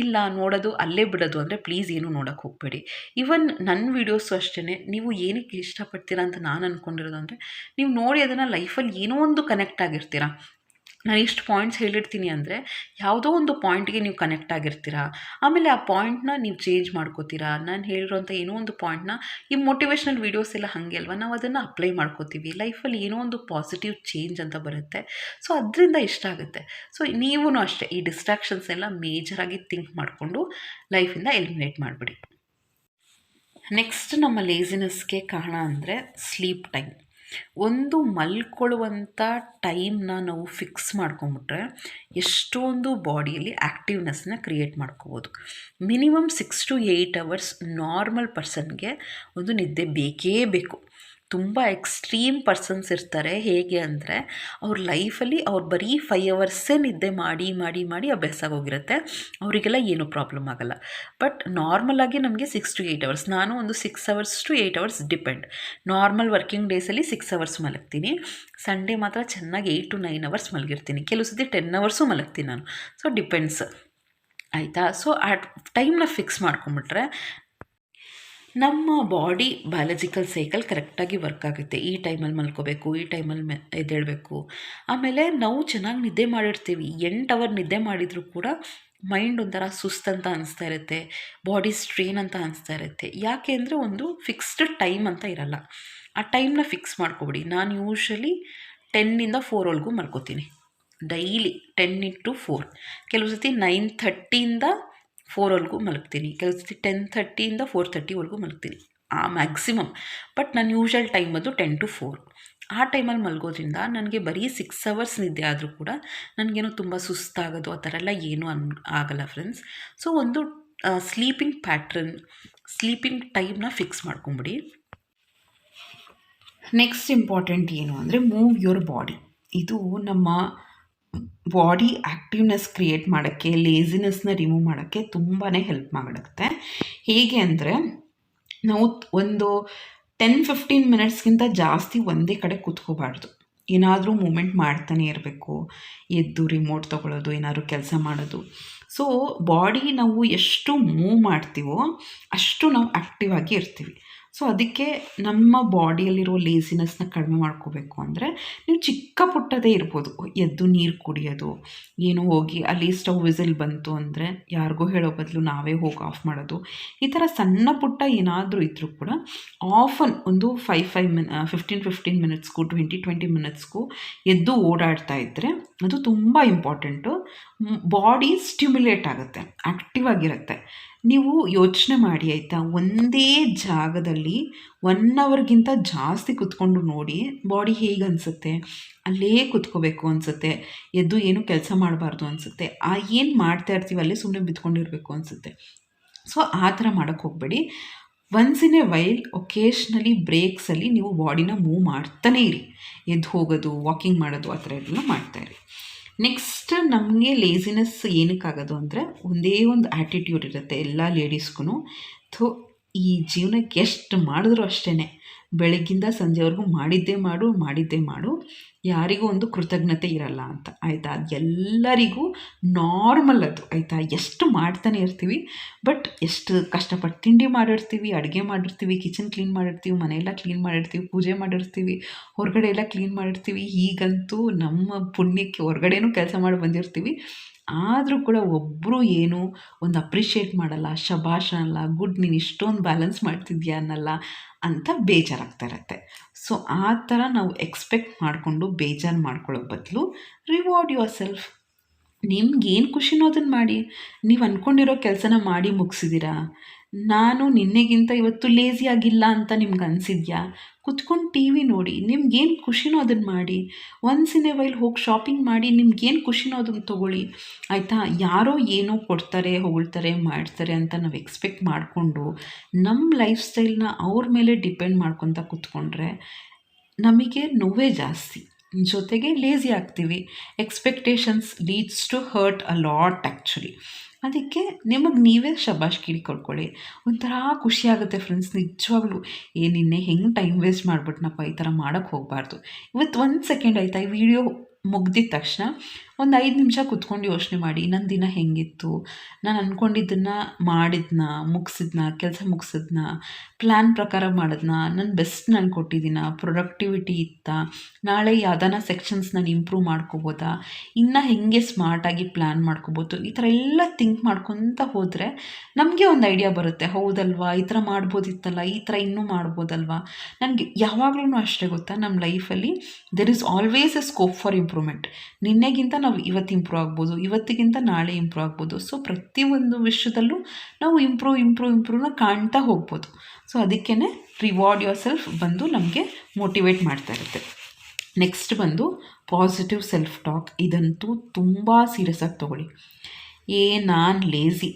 ಇಲ್ಲ ನೋಡೋದು ಅಲ್ಲೇ ಬಿಡೋದು ಅಂದರೆ ಪ್ಲೀಸ್ ಏನೂ ನೋಡೋಕ್ಕೆ ಹೋಗಬೇಡಿ. ಈವನ್ ನನ್ನ ವೀಡಿಯೋಸು ಅಷ್ಟೇ, ನೀವು ಏನಕ್ಕೆ ಇಷ್ಟಪಡ್ತೀರಾ ಅಂತ ನಾನು ಅಂದ್ಕೊಂಡಿರೋದು ಅಂದರೆ ನೀವು ನೋಡಿ ಅದನ್ನು ಲೈಫಲ್ಲಿ ಏನೋ ಒಂದು ಕನೆಕ್ಟ್ ಆಗಿರ್ತೀರಾ. ನಾನು ಇಷ್ಟು ಪಾಯಿಂಟ್ಸ್ ಹೇಳಿರ್ತೀನಿ ಅಂದರೆ ಯಾವುದೋ ಒಂದು ಪಾಯಿಂಟ್ಗೆ ನೀವು ಕನೆಕ್ಟ್ ಆಗಿರ್ತೀರಾ. ಆಮೇಲೆ ಆ ಪಾಯಿಂಟ್ನ ನೀವು ಚೇಂಜ್ ಮಾಡ್ಕೋತೀರಾ. ನಾನು ಹೇಳಿರೋಂಥ ಏನೋ ಒಂದು ಪಾಯಿಂಟ್ನ, ಈ ಮೋಟಿವೇಶ್ನಲ್ ವೀಡಿಯೋಸ್ ಎಲ್ಲ ಹಾಗೆ ಅಲ್ವಾ, ನಾವು ಅದನ್ನು ಅಪ್ಲೈ ಮಾಡ್ಕೋತೀವಿ. ಲೈಫಲ್ಲಿ ಏನೋ ಒಂದು ಪಾಸಿಟಿವ್ ಚೇಂಜ್ ಅಂತ ಬರುತ್ತೆ. ಸೊ ಅದರಿಂದ ಇಷ್ಟ ಆಗುತ್ತೆ. ಸೊ ನೀವೂ ಅಷ್ಟೇ ಈ ಡಿಸ್ಟ್ರಾಕ್ಷನ್ಸ್ ಎಲ್ಲ ಮೇಜರಾಗಿ ಥಿಂಕ್ ಮಾಡಿಕೊಂಡು ಲೈಫಿಂದ ಎಲಿಮಿನೇಟ್ ಮಾಡಿಬಿಡಿ. ನೆಕ್ಸ್ಟ್ ನಮ್ಮ ಲೇಸಿನೆಸ್ಗೆ ಕಾರಣ ಅಂದರೆ ಸ್ಲೀಪ್ ಟೈಮ್. ಒಂದು ಮಲ್ಕೊಳ್ಳುವಂಥ ಟೈಮ್ನ ನಾವು ಫಿಕ್ಸ್ ಮಾಡ್ಕೊಂಬಿಟ್ರೆ ಎಷ್ಟೊಂದು ಬಾಡಿಯಲ್ಲಿ ಆ್ಯಕ್ಟಿವ್ನೆಸ್ನ ಕ್ರಿಯೇಟ್ ಮಾಡ್ಕೋಬೋದು. ಮಿನಿಮಮ್ 6 to 8 hours ನಾರ್ಮಲ್ ಪರ್ಸನ್ಗೆ ಒಂದು ನಿದ್ದೆ ಬೇಕೇ ಬೇಕು. ತುಂಬ ಎಕ್ಸ್ಟ್ರೀಮ್ ಪರ್ಸನ್ಸ್ ಇರ್ತಾರೆ. ಹೇಗೆ ಅಂದರೆ ಅವ್ರ ಲೈಫಲ್ಲಿ ಅವ್ರು ಬರೀ 5 hours ನಿದ್ದೆ ಮಾಡಿ ಮಾಡಿ ಮಾಡಿ ಅಭ್ಯಾಸ ಆಗೋಗಿರುತ್ತೆ. ಅವರಿಗೆಲ್ಲ ಏನೂ ಪ್ರಾಬ್ಲಮ್ ಆಗೋಲ್ಲ. ಬಟ್ ನಾರ್ಮಲಾಗಿ ನಮಗೆ 6 to 8 hours, ನಾನು ಒಂದು 6 hours to 8 hours depend. Normal working ಡೇಸಲ್ಲಿ 6 hours ಮಲಗ್ತೀನಿ. ಸಂಡೇ ಮಾತ್ರ ಚೆನ್ನಾಗಿ 8 to 9 hours ಮಲಗಿರ್ತೀನಿ. ಕೆಲವು ಸತಿ 10 hours ಮಲಗ್ತೀನಿ ನಾನು. ಸೊ ಡಿಪೆಂಡ್ಸ್ ಆಯಿತಾ. ಸೊ ಆ ಟೈಮ್ನ ಫಿಕ್ಸ್ ಮಾಡ್ಕೊಂಬಿಟ್ರೆ ನಮ್ಮ ಬಾಡಿ ಬಯಾಲಜಿಕಲ್ ಸೈಕಲ್ ಕರೆಕ್ಟಾಗಿ ವರ್ಕ್ ಆಗುತ್ತೆ. ಈ ಟೈಮಲ್ಲಿ ಮಲ್ಕೋಬೇಕು, ಈ ಟೈಮಲ್ಲಿ ಎದ್ದೇಳಬೇಕು. ಆಮೇಲೆ ನಾವು ಚೆನ್ನಾಗಿ ನಿದ್ದೆ ಮಾಡಿರ್ತೀವಿ. 8 hour ನಿದ್ದೆ ಮಾಡಿದರೂ ಕೂಡ ಮೈಂಡ್ ಒಂಥರ ಸುಸ್ತಂತ ಅನಿಸ್ತಾ ಇರುತ್ತೆ, ಬಾಡಿ ಸ್ಟ್ರೇನ್ ಅಂತ ಅನಿಸ್ತಾ ಇರುತ್ತೆ. ಯಾಕೆ ಅಂದರೆ ಒಂದು ಫಿಕ್ಸ್ಡ್ ಟೈಮ್ ಅಂತ ಇರಲ್ಲ. ಆ ಟೈಮ್ನ ಫಿಕ್ಸ್ ಮಾಡ್ಕೊಬಿಡಿ. ನಾನು ಯೂಶ್ವಲಿ 10 4 ವರೆಗೂ ಮಲ್ಕೋತೀನಿ ಡೈಲಿ. 10 to 4. ಕೆಲವು ಸತಿ 9:30 4 ವರೆಗೂ ಮಲಗ್ತೀನಿ. ಕೆಲವು ಸತಿ 10:30 4:30 ವರೆಗೂ ಮಲಗ್ತೀನಿ ಮ್ಯಾಕ್ಸಿಮಮ್. ಬಟ್ ನನ್ನ ಯೂಶ್ವಲ್ ಟೈಮ್ ಅದು 10 to 4. ಆ ಟೈಮಲ್ಲಿ ಮಲಗೋದ್ರಿಂದ ನನಗೆ ಬರೀ 6 hours ನಿದ್ದೆ ಆದರೂ ಕೂಡ ನನಗೇನೋ ತುಂಬ ಸುಸ್ತಾಗೋದು ಆ ಥರ ಎಲ್ಲ ಏನೂ ಆಗಲ್ಲ ಫ್ರೆಂಡ್ಸ್. ಸೊ ಒಂದು ಸ್ಲೀಪಿಂಗ್ ಪ್ಯಾಟ್ರನ್, ಸ್ಲೀಪಿಂಗ್ ಟೈಮ್ನ ಫಿಕ್ಸ್ ಮಾಡ್ಕೊಂಬಿಡಿ. ನೆಕ್ಸ್ಟ್ ಇಂಪಾರ್ಟೆಂಟ್ ಏನು ಅಂದರೆ ಮೂವ್ ಯುವರ್ ಬಾಡಿ. ಇದು ನಮ್ಮ ಬಾಡಿ ಆ್ಯಕ್ಟಿವ್ನೆಸ್ ಕ್ರಿಯೇಟ್ ಮಾಡೋಕ್ಕೆ, ಲೇಸಿನೆಸ್ನ ರಿಮೂವ್ ಮಾಡೋಕ್ಕೆ ತುಂಬಾ ಹೆಲ್ಪ್ ಮಾಡುತ್ತೆ. ಹೇಗೆ ಅಂದರೆ ನಾವು ಒಂದು 10-15 minutesಗಿಂತ ಜಾಸ್ತಿ ಒಂದೇ ಕಡೆ ಕೂತ್ಕೋಬಾರ್ದು. ಏನಾದರೂ ಮೂಮೆಂಟ್ ಮಾಡ್ತಾನೆ ಇರಬೇಕು. ಎದ್ದು ರಿಮೋಟ್ ತೊಗೊಳ್ಳೋದು, ಏನಾದರೂ ಕೆಲಸ ಮಾಡೋದು. ಸೊ ಬಾಡಿ ನಾವು ಎಷ್ಟು ಮೂವ್ ಮಾಡ್ತೀವೋ ಅಷ್ಟು ನಾವು ಆ್ಯಕ್ಟಿವ್ ಆಗಿ ಇರ್ತೀವಿ. ಸೊ ಅದಕ್ಕೆ ನಮ್ಮ ಬಾಡಿಯಲ್ಲಿರೋ ಲೇಸಿನೆಸ್ನ ಕಡಿಮೆ ಮಾಡ್ಕೋಬೇಕು ಅಂದರೆ ನೀವು ಚಿಕ್ಕ ಪುಟ್ಟದೇ ಇರ್ಬೋದು. ಎದ್ದು ನೀರು ಕುಡಿಯೋದು, ಏನೋ ಹೋಗಿ ಅಲ್ಲಿ ಸ್ಟವ್ ವಿಸಿಲ್ ಬಂತು ಅಂದರೆ ಯಾರಿಗೋ ಹೇಳೋ ಬದಲು ನಾವೇ ಹೋಗಿ ಆಫ್ ಮಾಡೋದು. ಈ ಥರ ಸಣ್ಣ ಪುಟ್ಟ ಏನಾದರೂ ಇದ್ದರೂ ಕೂಡ ಆಫನ್ ಒಂದು 15 minutesಗೂ 20 minutesಗೂ ಎದ್ದು ಓಡಾಡ್ತಾ ಇದ್ದರೆ ಅದು ತುಂಬ ಇಂಪಾರ್ಟೆಂಟು. ಬಾಡಿ ಸ್ಟಿಮ್ಯುಲೇಟ್ ಆಗುತ್ತೆ, ಆ್ಯಕ್ಟಿವ್ ಆಗಿರುತ್ತೆ. ನೀವು ಯೋಚನೆ ಮಾಡಿ ಆಯಿತಾ, ಒಂದೇ ಜಾಗದಲ್ಲಿ 1 hourಗಿಂತ ಜಾಸ್ತಿ ಕುತ್ಕೊಂಡು ನೋಡಿ ಬಾಡಿ ಹೇಗೆ ಅನಿಸುತ್ತೆ. ಅಲ್ಲೇ ಕುತ್ಕೋಬೇಕು ಅನಿಸುತ್ತೆ, ಎದ್ದು ಏನು ಕೆಲಸ ಮಾಡಬಾರ್ದು ಅನಿಸುತ್ತೆ. ಏನು ಮಾಡ್ತಾ ಇರ್ತೀವಿ ಅಲ್ಲೇ ಸುಮ್ಮನೆ ಬಿತ್ಕೊಂಡಿರಬೇಕು ಅನಿಸುತ್ತೆ. ಸೊ ಆ ಥರ ಮಾಡೋಕ್ಕೆ ಹೋಗಬೇಡಿ. ಒನ್ಸ್ ಇನ್ ಎ ವೈಲ್ ಒಕೇಶ್ನಲಿ ಬ್ರೇಕ್ಸಲ್ಲಿ ನೀವು ಬಾಡಿನ ಮೂವ್ ಮಾಡ್ತಾನೇ ಇರಿ. ಎದ್ದು ಹೋಗೋದು, ವಾಕಿಂಗ್ ಮಾಡೋದು, ಆ ಥರ ಎಲ್ಲ ಮಾಡ್ತಾಯಿರಿ. ನೆಕ್ಸ್ಟ್ ನಮಗೆ ಲೇಸಿನೆಸ್ ಏನಕ್ಕಾಗೋದು ಅಂದರೆ ಒಂದೇ ಒಂದು ಆ್ಯಟಿಟ್ಯೂಡ್ ಇರುತ್ತೆ ಎಲ್ಲ ಲೇಡೀಸ್ಗೂ. ಈ ಜೀವನಕ್ಕೆ ಎಷ್ಟು ಮಾಡಿದ್ರು ಅಷ್ಟೇ, ಬೆಳಗ್ಗಿಂದ ಸಂಜೆವರೆಗೂ ಮಾಡಿದ್ದೇ ಮಾಡು, ಯಾರಿಗೂ ಒಂದು ಕೃತಜ್ಞತೆ ಇರಲ್ಲ ಅಂತ ಆಯಿತಾ. ಎಲ್ಲರಿಗೂ ನಾರ್ಮಲ್ ಅದು ಆಯಿತಾ. ಎಷ್ಟು ಮಾಡ್ತಾನೆ ಇರ್ತೀವಿ, ಬಟ್ ಎಷ್ಟು ಕಷ್ಟಪಟ್ಟು ತಿಂಡಿ ಮಾಡಿರ್ತೀವಿ, ಅಡುಗೆ ಮಾಡಿರ್ತೀವಿ, ಕಿಚನ್ ಕ್ಲೀನ್ ಮಾಡಿರ್ತೀವಿ, ಮನೆಯೆಲ್ಲ ಕ್ಲೀನ್ ಮಾಡಿರ್ತೀವಿ, ಪೂಜೆ ಮಾಡಿರ್ತೀವಿ, ಹೊರಗಡೆ ಎಲ್ಲ ಕ್ಲೀನ್ ಮಾಡಿರ್ತೀವಿ. ಹೀಗಂತೂ ನಮ್ಮ ಪುಣ್ಯಕ್ಕೆ ಹೊರಗಡೆನೂ ಕೆಲಸ ಮಾಡಿ ಬಂದಿರ್ತೀವಿ. ಆದರೂ ಕೂಡ ಒಬ್ಬರು ಏನು ಒಂದು ಅಪ್ರಿಷಿಯೇಟ್ ಮಾಡಲ್ಲ, ಶಬಾಷ್ ಅನ್ನಲ್ಲ, ಗುಡ್ ನೀನು ಇಷ್ಟೊಂದು ಬ್ಯಾಲೆನ್ಸ್ ಮಾಡ್ತಿದ್ಯಾ ಅನ್ನಲ್ಲ ಅಂತ ಬೇಜಾರಾಗ್ತಾ ಇರುತ್ತೆ. ಸೊ ಆ ಥರ ನಾವು ಎಕ್ಸ್ಪೆಕ್ಟ್ ಮಾಡಿಕೊಂಡು ಬೇಜಾರು ಮಾಡ್ಕೊಳ್ಳೋ ಬದಲು ರಿವಾರ್ಡ್ ಯುವರ್ ಸೆಲ್ಫ್. ನಿಮ್ಗೇನು ಖುಷಿನೋ ಅದನ್ನು ಮಾಡಿ. ನೀವು ಅಂದ್ಕೊಂಡಿರೋ ಕೆಲಸನ ಮಾಡಿ ಮುಗಿಸಿದ್ದೀರಾ. ನಾನು ನಿನ್ನೆಗಿಂತ ಇವತ್ತು ಲೇಸಿ ಆಗಿಲ್ಲ ಅಂತ ನಿಮ್ಗೆ ಅನಿಸಿದ್ಯಾ? ಕುತ್ಕೊಂಡು ಟಿ ವಿ ನೋಡಿ, ನಿಮ್ಗೇನು ಖುಷಿನೋ ಅದನ್ನು ಮಾಡಿ. ಒನ್ಸ್ ಇನ್ ಎ ವೈಲ್ ಹೋಗಿ ಶಾಪಿಂಗ್ ಮಾಡಿ, ನಿಮ್ಗೇನು ಖುಷಿನೋ ಅದನ್ನು ತೊಗೊಳ್ಳಿ ಆಯಿತಾ. ಯಾರೋ ಏನೋ ಕೊಡ್ತಾರೆ, ಹೊಗಳ್ತಾರೆ, ಮಾಡ್ತಾರೆ ಅಂತ ನಾವು ಎಕ್ಸ್ಪೆಕ್ಟ್ ಮಾಡಿಕೊಂಡು ನಮ್ಮ ಲೈಫ್ ಸ್ಟೈಲ್ನ ಅವ್ರ ಮೇಲೆ ಡಿಪೆಂಡ್ ಮಾಡ್ಕೊತ ಕೂತ್ಕೊಂಡ್ರೆ ನಮಗೆ ನೋವೇ ಜಾಸ್ತಿ. ಜೊತೆಗೆ ಲೇಸಿ ಆಗ್ತೀವಿ. Expectations leads to hurt a lot actually. ಅದಕ್ಕೆ ನಿಮಗೆ ನೀವೇ ಶಬಾಷ್ಗಿರಿ ಕೊಡ್ಕೊಳ್ಳಿ. ಒಂಥರ ಖುಷಿಯಾಗುತ್ತೆ ಫ್ರೆಂಡ್ಸ್, ನಿಜವಾಗ್ಲೂ. ನಿನ್ನೆ ಹೆಂಗೆ ಟೈಮ್ ವೇಸ್ಟ್ ಮಾಡಿಬಿಟ್ನಪ್ಪ, ಈ ಥರ ಮಾಡೋಕ್ಕೆ ಹೋಗಬಾರ್ದು. ಇವತ್ತು 1 ಸೆಕೆಂಡ್ ಆಯಿತಾ, ಈ ವಿಡಿಯೋ ಮುಗ್ದಿದ ತಕ್ಷಣ ಒಂದು 5 ನಿಮಿಷ ಕುತ್ಕೊಂಡು ಯೋಚನೆ ಮಾಡಿ, ನನ್ನ ದಿನ ಹೆಂಗಿತ್ತು, ನಾನು ಅಂದ್ಕೊಂಡಿದ್ದನ್ನು ಮಾಡಿದ್ನ, ಮುಗಿಸಿದ್ನ, ಕೆಲಸ ಮುಗಿಸಿದ್ನ, ಪ್ಲ್ಯಾನ್ ಪ್ರಕಾರ ಮಾಡಿದ್ನ, ನನ್ನ ಬೆಸ್ಟ್ ನಾನು ಕೊಟ್ಟಿದ್ದೀನ, ಪ್ರೊಡಕ್ಟಿವಿಟಿ ಇತ್ತಾ, ನಾಳೆ ಯಾವ್ದಾನ ಸೆಕ್ಷನ್ಸ್ ನಾನು ಇಂಪ್ರೂವ್ ಮಾಡ್ಕೋಬೋದಾ, ಇನ್ನು ಹೆಂಗೆ ಸ್ಮಾರ್ಟಾಗಿ ಪ್ಲ್ಯಾನ್ ಮಾಡ್ಕೋಬೋದು, ಈ ಥರ ಎಲ್ಲ ಥಿಂಕ್ ಮಾಡ್ಕೊತ ಹೋದರೆ ನಮಗೆ ಒಂದು ಐಡಿಯಾ ಬರುತ್ತೆ. ಹೌದಲ್ವಾ, ಈ ಥರ ಮಾಡ್ಬೋದಿತ್ತಲ್ಲ, ಈ ಥರ ಇನ್ನೂ ಮಾಡ್ಬೋದಲ್ವಾ. ನನಗೆ ಯಾವಾಗಲೂ ಅಷ್ಟೇ ಗೊತ್ತಾ, ನಮ್ಮ ಲೈಫಲ್ಲಿ there is always a scope for improvement. ನಿನ್ನೆಗಿಂತ ನಾವು ಇವತ್ತು ಇಂಪ್ರೂವ್ ಆಗ್ಬೋದು, ಇವತ್ತಿಗಿಂತ ನಾಳೆ ಇಂಪ್ರೂವ್ ಆಗ್ಬೋದು. ಸೊ ಪ್ರತಿಯೊಂದು ವಿಷಯದಲ್ಲೂ ನಾವು ಇಂಪ್ರೂವ್ನ ಕಾಣ್ತಾ ಹೋಗ್ಬೋದು. ಸೊ ಅದಕ್ಕೇ ರಿವಾರ್ಡ್ ಯುವರ್ ಸೆಲ್ಫ್ ಬಂದು ನಮಗೆ ಮೋಟಿವೇಟ್ ಮಾಡ್ತಾ ಇರುತ್ತೆ. ನೆಕ್ಸ್ಟ್ ಬಂದು ಪಾಸಿಟಿವ್ ಸೆಲ್ಫ್ ಟಾಕ್. ಇದಂತೂ ತುಂಬ ಸೀರಿಯಸ್ ಆಗಿ ತೊಗೊಳ್ಳಿ. ನಾನು ಲೇಝಿ,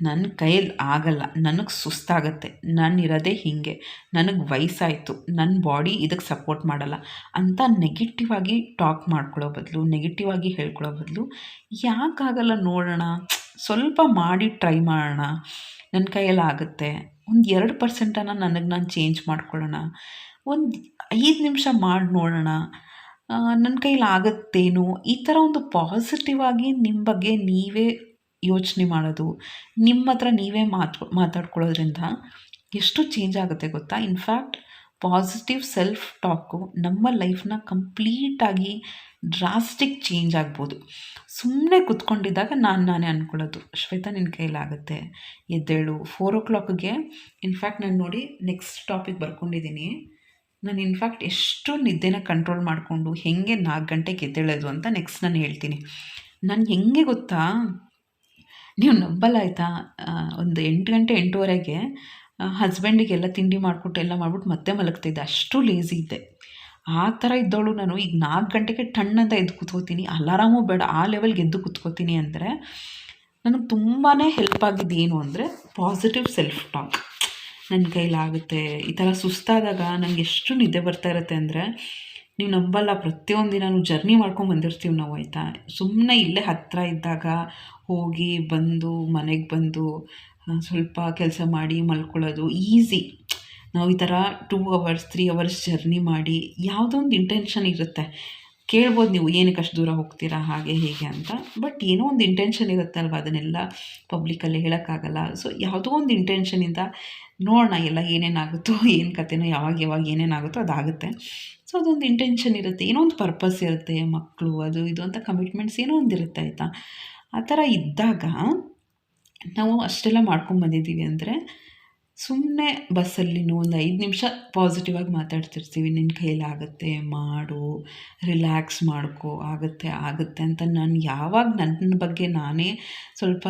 ನನ್ನ ಕೈಯಲ್ಲಿ ಆಗಲ್ಲ, ನನಗೆ ಸುಸ್ತಾಗತ್ತೆ, ನಾನಿರೋದೇ ಹೀಗೆ, ನನಗೆ ವಯಸ್ಸಾಯಿತು, ನನ್ನ ಬಾಡಿ ಇದಕ್ಕೆ ಸಪೋರ್ಟ್ ಮಾಡಲ್ಲ ಅಂತ ನೆಗೆಟಿವ್ ಆಗಿ ಟಾಕ್ ಮಾಡ್ಕೊಳ್ಳೋ ಬದಲು, ನೆಗೆಟಿವ್ ಆಗಿ ಹೇಳ್ಕೊಳ್ಳೋ ಬದಲು, ಯಾಕಾಗಲ್ಲ ನೋಡೋಣ, ಸ್ವಲ್ಪ ಮಾಡಿ ಟ್ರೈ ಮಾಡೋಣ, ನನ್ನ ಕೈಯಲ್ಲಿ ಆಗುತ್ತೆ, ಒಂದು 2% ನನಗೆ ನಾನು ಚೇಂಜ್ ಮಾಡ್ಕೊಳ್ಳೋಣ, ಒಂದು 5 ನಿಮಿಷ ಮಾಡಿ ನೋಡೋಣ, ನನ್ನ ಕೈಯಲ್ಲಿ ಆಗುತ್ತೇನೋ, ಈ ಥರ ಒಂದು ಪಾಸಿಟಿವ್ ಆಗಿ ನಿಮ್ಮ ಬಗ್ಗೆ ನೀವೇ ಯೋಚನೆ ಮಾಡೋದು, ನಿಮ್ಮ ಹತ್ರ ನೀವೇ ಮಾತಾಡ್ಕೊಳ್ಳೋದ್ರಿಂದ ಎಷ್ಟು ಚೇಂಜ್ ಆಗುತ್ತೆ ಗೊತ್ತಾ. ಇನ್ಫ್ಯಾಕ್ಟ್ ಪಾಸಿಟಿವ್ ಸೆಲ್ಫ್ ಟಾಕು ನಮ್ಮ ಲೈಫ್ನ ಕಂಪ್ಲೀಟಾಗಿ ಡ್ರಾಸ್ಟಿಕ್ ಚೇಂಜ್ ಆಗ್ಬೋದು. ಸುಮ್ಮನೆ ಕೂತ್ಕೊಂಡಿದ್ದಾಗ ನಾನೇ ಅಂದ್ಕೊಳ್ಳೋದು, ಶ್ವೇತಾ ನಿನ್ನ ಕೈಲಾಗುತ್ತೆ, ಎದ್ದೇಳು. 4 o'clockಗೆ ಇನ್ಫ್ಯಾಕ್ಟ್ ನಾನು ನೋಡಿ ನೆಕ್ಸ್ಟ್ ಟಾಪಿಕ್ ಬರ್ಕೊಂಡಿದ್ದೀನಿ. ನಾನು ಇನ್ಫ್ಯಾಕ್ಟ್ ಎಷ್ಟು ನಿದ್ದೆನ ಕಂಟ್ರೋಲ್ ಮಾಡಿಕೊಂಡು ಹೆಂಗೆ 4 ಗಂಟೆಗೆ ಎದ್ದೇಳೋದು ಅಂತ ನೆಕ್ಸ್ಟ್ ನಾನು ಹೇಳ್ತೀನಿ. ನಾನು ಹೆಂಗೆ ಗೊತ್ತಾ, ನೀವು ನಂಬಲ್ಲ ಆಯಿತಾ, ಒಂದು 8 ಗಂಟೆ 8:15ಗೆ ಹಸ್ಬೆಂಡಿಗೆಲ್ಲ ತಿಂಡಿ ಮಾಡಿಕೊಟ್ಟು ಎಲ್ಲ ಮಾಡ್ಬಿಟ್ಟು ಮತ್ತೆ ಮಲಗ್ತಾಯಿದ್ದೆ, ಅಷ್ಟು ಲೇಸಿ ಇದ್ದೆ. ಆ ಥರ ಇದ್ದವಳು ನಾನು ಈಗ 4 ಗಂಟೆಗೆ ಟಣ್ಣಂತ ಎದ್ದು ಕೂತ್ಕೋತೀನಿ, ಅಲಾರಾಮು ಬೇಡ, ಆ ಲೆವೆಲ್ಗೆ ಎದ್ದು ಕೂತ್ಕೋತೀನಿ. ಅಂದರೆ ನನಗೆ ತುಂಬಾ ಹೆಲ್ಪ್ ಆಗಿದ್ದು ಏನು ಅಂದರೆ ಪಾಸಿಟಿವ್ ಸೆಲ್ಫ್ ಟಾಕ್. ನನ್ನ ಕೈಲಾಗುತ್ತೆ. ಈ ಥರ ಸುಸ್ತಾದಾಗ ನನಗೆ ಎಷ್ಟು ನಿದ್ದೆ ಬರ್ತಾ ಇರುತ್ತೆ ಅಂದರೆ ನೀವು ನಂಬಲ್ಲ. ಪ್ರತಿಯೊಂದು ದಿನ ಜರ್ನಿ ಮಾಡ್ಕೊಂಡು ಬಂದಿರ್ತೀವಿ ನಾವು ಆಯಿತಾ. ಸುಮ್ಮನೆ ಇಲ್ಲೇ ಹತ್ತಿರ ಇದ್ದಾಗ ಹೋಗಿ ಬಂದು ಮನೆಗೆ ಬಂದು ಸ್ವಲ್ಪ ಕೆಲಸ ಮಾಡಿ ಮಲ್ಕೊಳ್ಳೋದು ಈಸಿ. ನಾವು ಈ ಥರ 2 hours 3 hours ಜರ್ನಿ ಮಾಡಿ ಯಾವುದೋ ಒಂದು ಇಂಟೆನ್ಷನ್ ಇರುತ್ತೆ. ಕೇಳ್ಬೋದು ನೀವು ಏನಕ್ಕೆ ಅಷ್ಟು ದೂರ ಹೋಗ್ತೀರಾ ಹಾಗೆ ಹೀಗೆ ಅಂತ, ಬಟ್ ಏನೋ ಒಂದು ಇಂಟೆನ್ಷನ್ ಇರುತ್ತೆ ಅಲ್ವ, ಅದನ್ನೆಲ್ಲ ಪಬ್ಲಿಕಲ್ಲಿ ಹೇಳೋಕ್ಕಾಗಲ್ಲ. ಸೊ ಯಾವುದೋ ಒಂದು ಇಂಟೆನ್ಷನಿಂದ ನೋಡೋಣ ಎಲ್ಲ ಏನೇನಾಗುತ್ತೋ, ಏನು ಕತೆನೋ, ಯಾವಾಗ ಏನೇನಾಗುತ್ತೋ ಅದಾಗುತ್ತೆ. ಸೊ ಅದೊಂದು ಇಂಟೆನ್ಷನ್ ಇರುತ್ತೆ, ಏನೋ ಒಂದು ಪರ್ಪಸ್ ಇರುತ್ತೆ, ಮಕ್ಕಳು ಅದು ಇದು ಅಂತ ಕಮಿಟ್ಮೆಂಟ್ಸ್ ಏನೋ ಒಂದು ಇರುತ್ತೆ ಆಯಿತಾ. ಆ ಥರ ಇದ್ದಾಗ ನಾವು ಅಷ್ಟೆಲ್ಲ ಮಾಡ್ಕೊಂಬಂದಿದ್ದೀವಿ ಅಂದರೆ ಸುಮ್ಮನೆ ಬಸ್ಸಲ್ಲಿನೂ ಒಂದು 5 ನಿಮಿಷ ಪಾಸಿಟಿವ್ ಆಗಿ ಮಾತಾಡ್ತಿರ್ತೀವಿ. ನಿನ್ನ ಕೈಲಾಗುತ್ತೆ, ಮಾಡು, ರಿಲ್ಯಾಕ್ಸ್ ಮಾಡ್ಕೋ, ಆಗುತ್ತೆ ಅಂತ ನಾನು ಯಾವಾಗ ನನ್ನ ಬಗ್ಗೆ ನಾನೇ ಸ್ವಲ್ಪ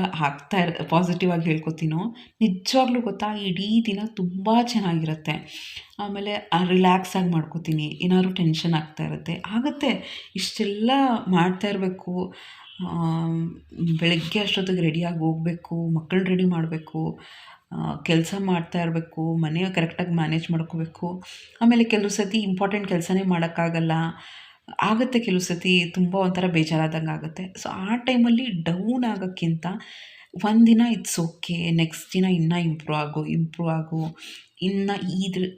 ಪಾಸಿಟಿವ್ ಆಗಿ ಹೇಳ್ಕೊತೀನೋ, ನಿಜವಾಗ್ಲೂ ಗೊತ್ತಾ ಇಡೀ ದಿನ ತುಂಬ ಚೆನ್ನಾಗಿರುತ್ತೆ. ಆಮೇಲೆ ರಿಲ್ಯಾಕ್ಸ್ ಆಗಿ ಮಾಡ್ಕೋತೀನಿ. ಏನಾದ್ರು ಟೆನ್ಷನ್ ಆಗ್ತಾ ಇರುತ್ತೆ, ಆಗುತ್ತೆ. ಇಷ್ಟೆಲ್ಲ ಮಾಡ್ತಾ ಇರಬೇಕು, ಬೆಳಗ್ಗೆ ಅಷ್ಟೊತ್ತಿಗೆ ರೆಡಿಯಾಗಿ ಹೋಗಬೇಕು, ಮಕ್ಕಳನ್ನ ರೆಡಿ ಮಾಡಬೇಕು, ಕೆಲಸ ಮಾಡ್ತಾ ಇರಬೇಕು, ಮನೆ ಕರೆಕ್ಟಾಗಿ ಮ್ಯಾನೇಜ್ ಮಾಡ್ಕೋಬೇಕು. ಆಮೇಲೆ ಕೆಲವು ಸತಿ ಇಂಪಾರ್ಟೆಂಟ್ ಕೆಲಸನೇ ಮಾಡೋಕ್ಕಾಗಲ್ಲ, ಆಗುತ್ತೆ. ಕೆಲವು ಸತಿ ತುಂಬ ಒಂಥರ ಬೇಜಾರಾದಂಗೆ ಆಗುತ್ತೆ. ಸೊ ಆ ಟೈಮಲ್ಲಿ ಡೌನ್ ಆಗೋಕ್ಕಿಂತ ಒಂದಿನ ಇಟ್ಸ್ ಓಕೆ, ನೆಕ್ಸ್ಟ್ ದಿನ ಇನ್ನೂ ಇಂಪ್ರೂವ್ ಆಗು, ಇನ್ನು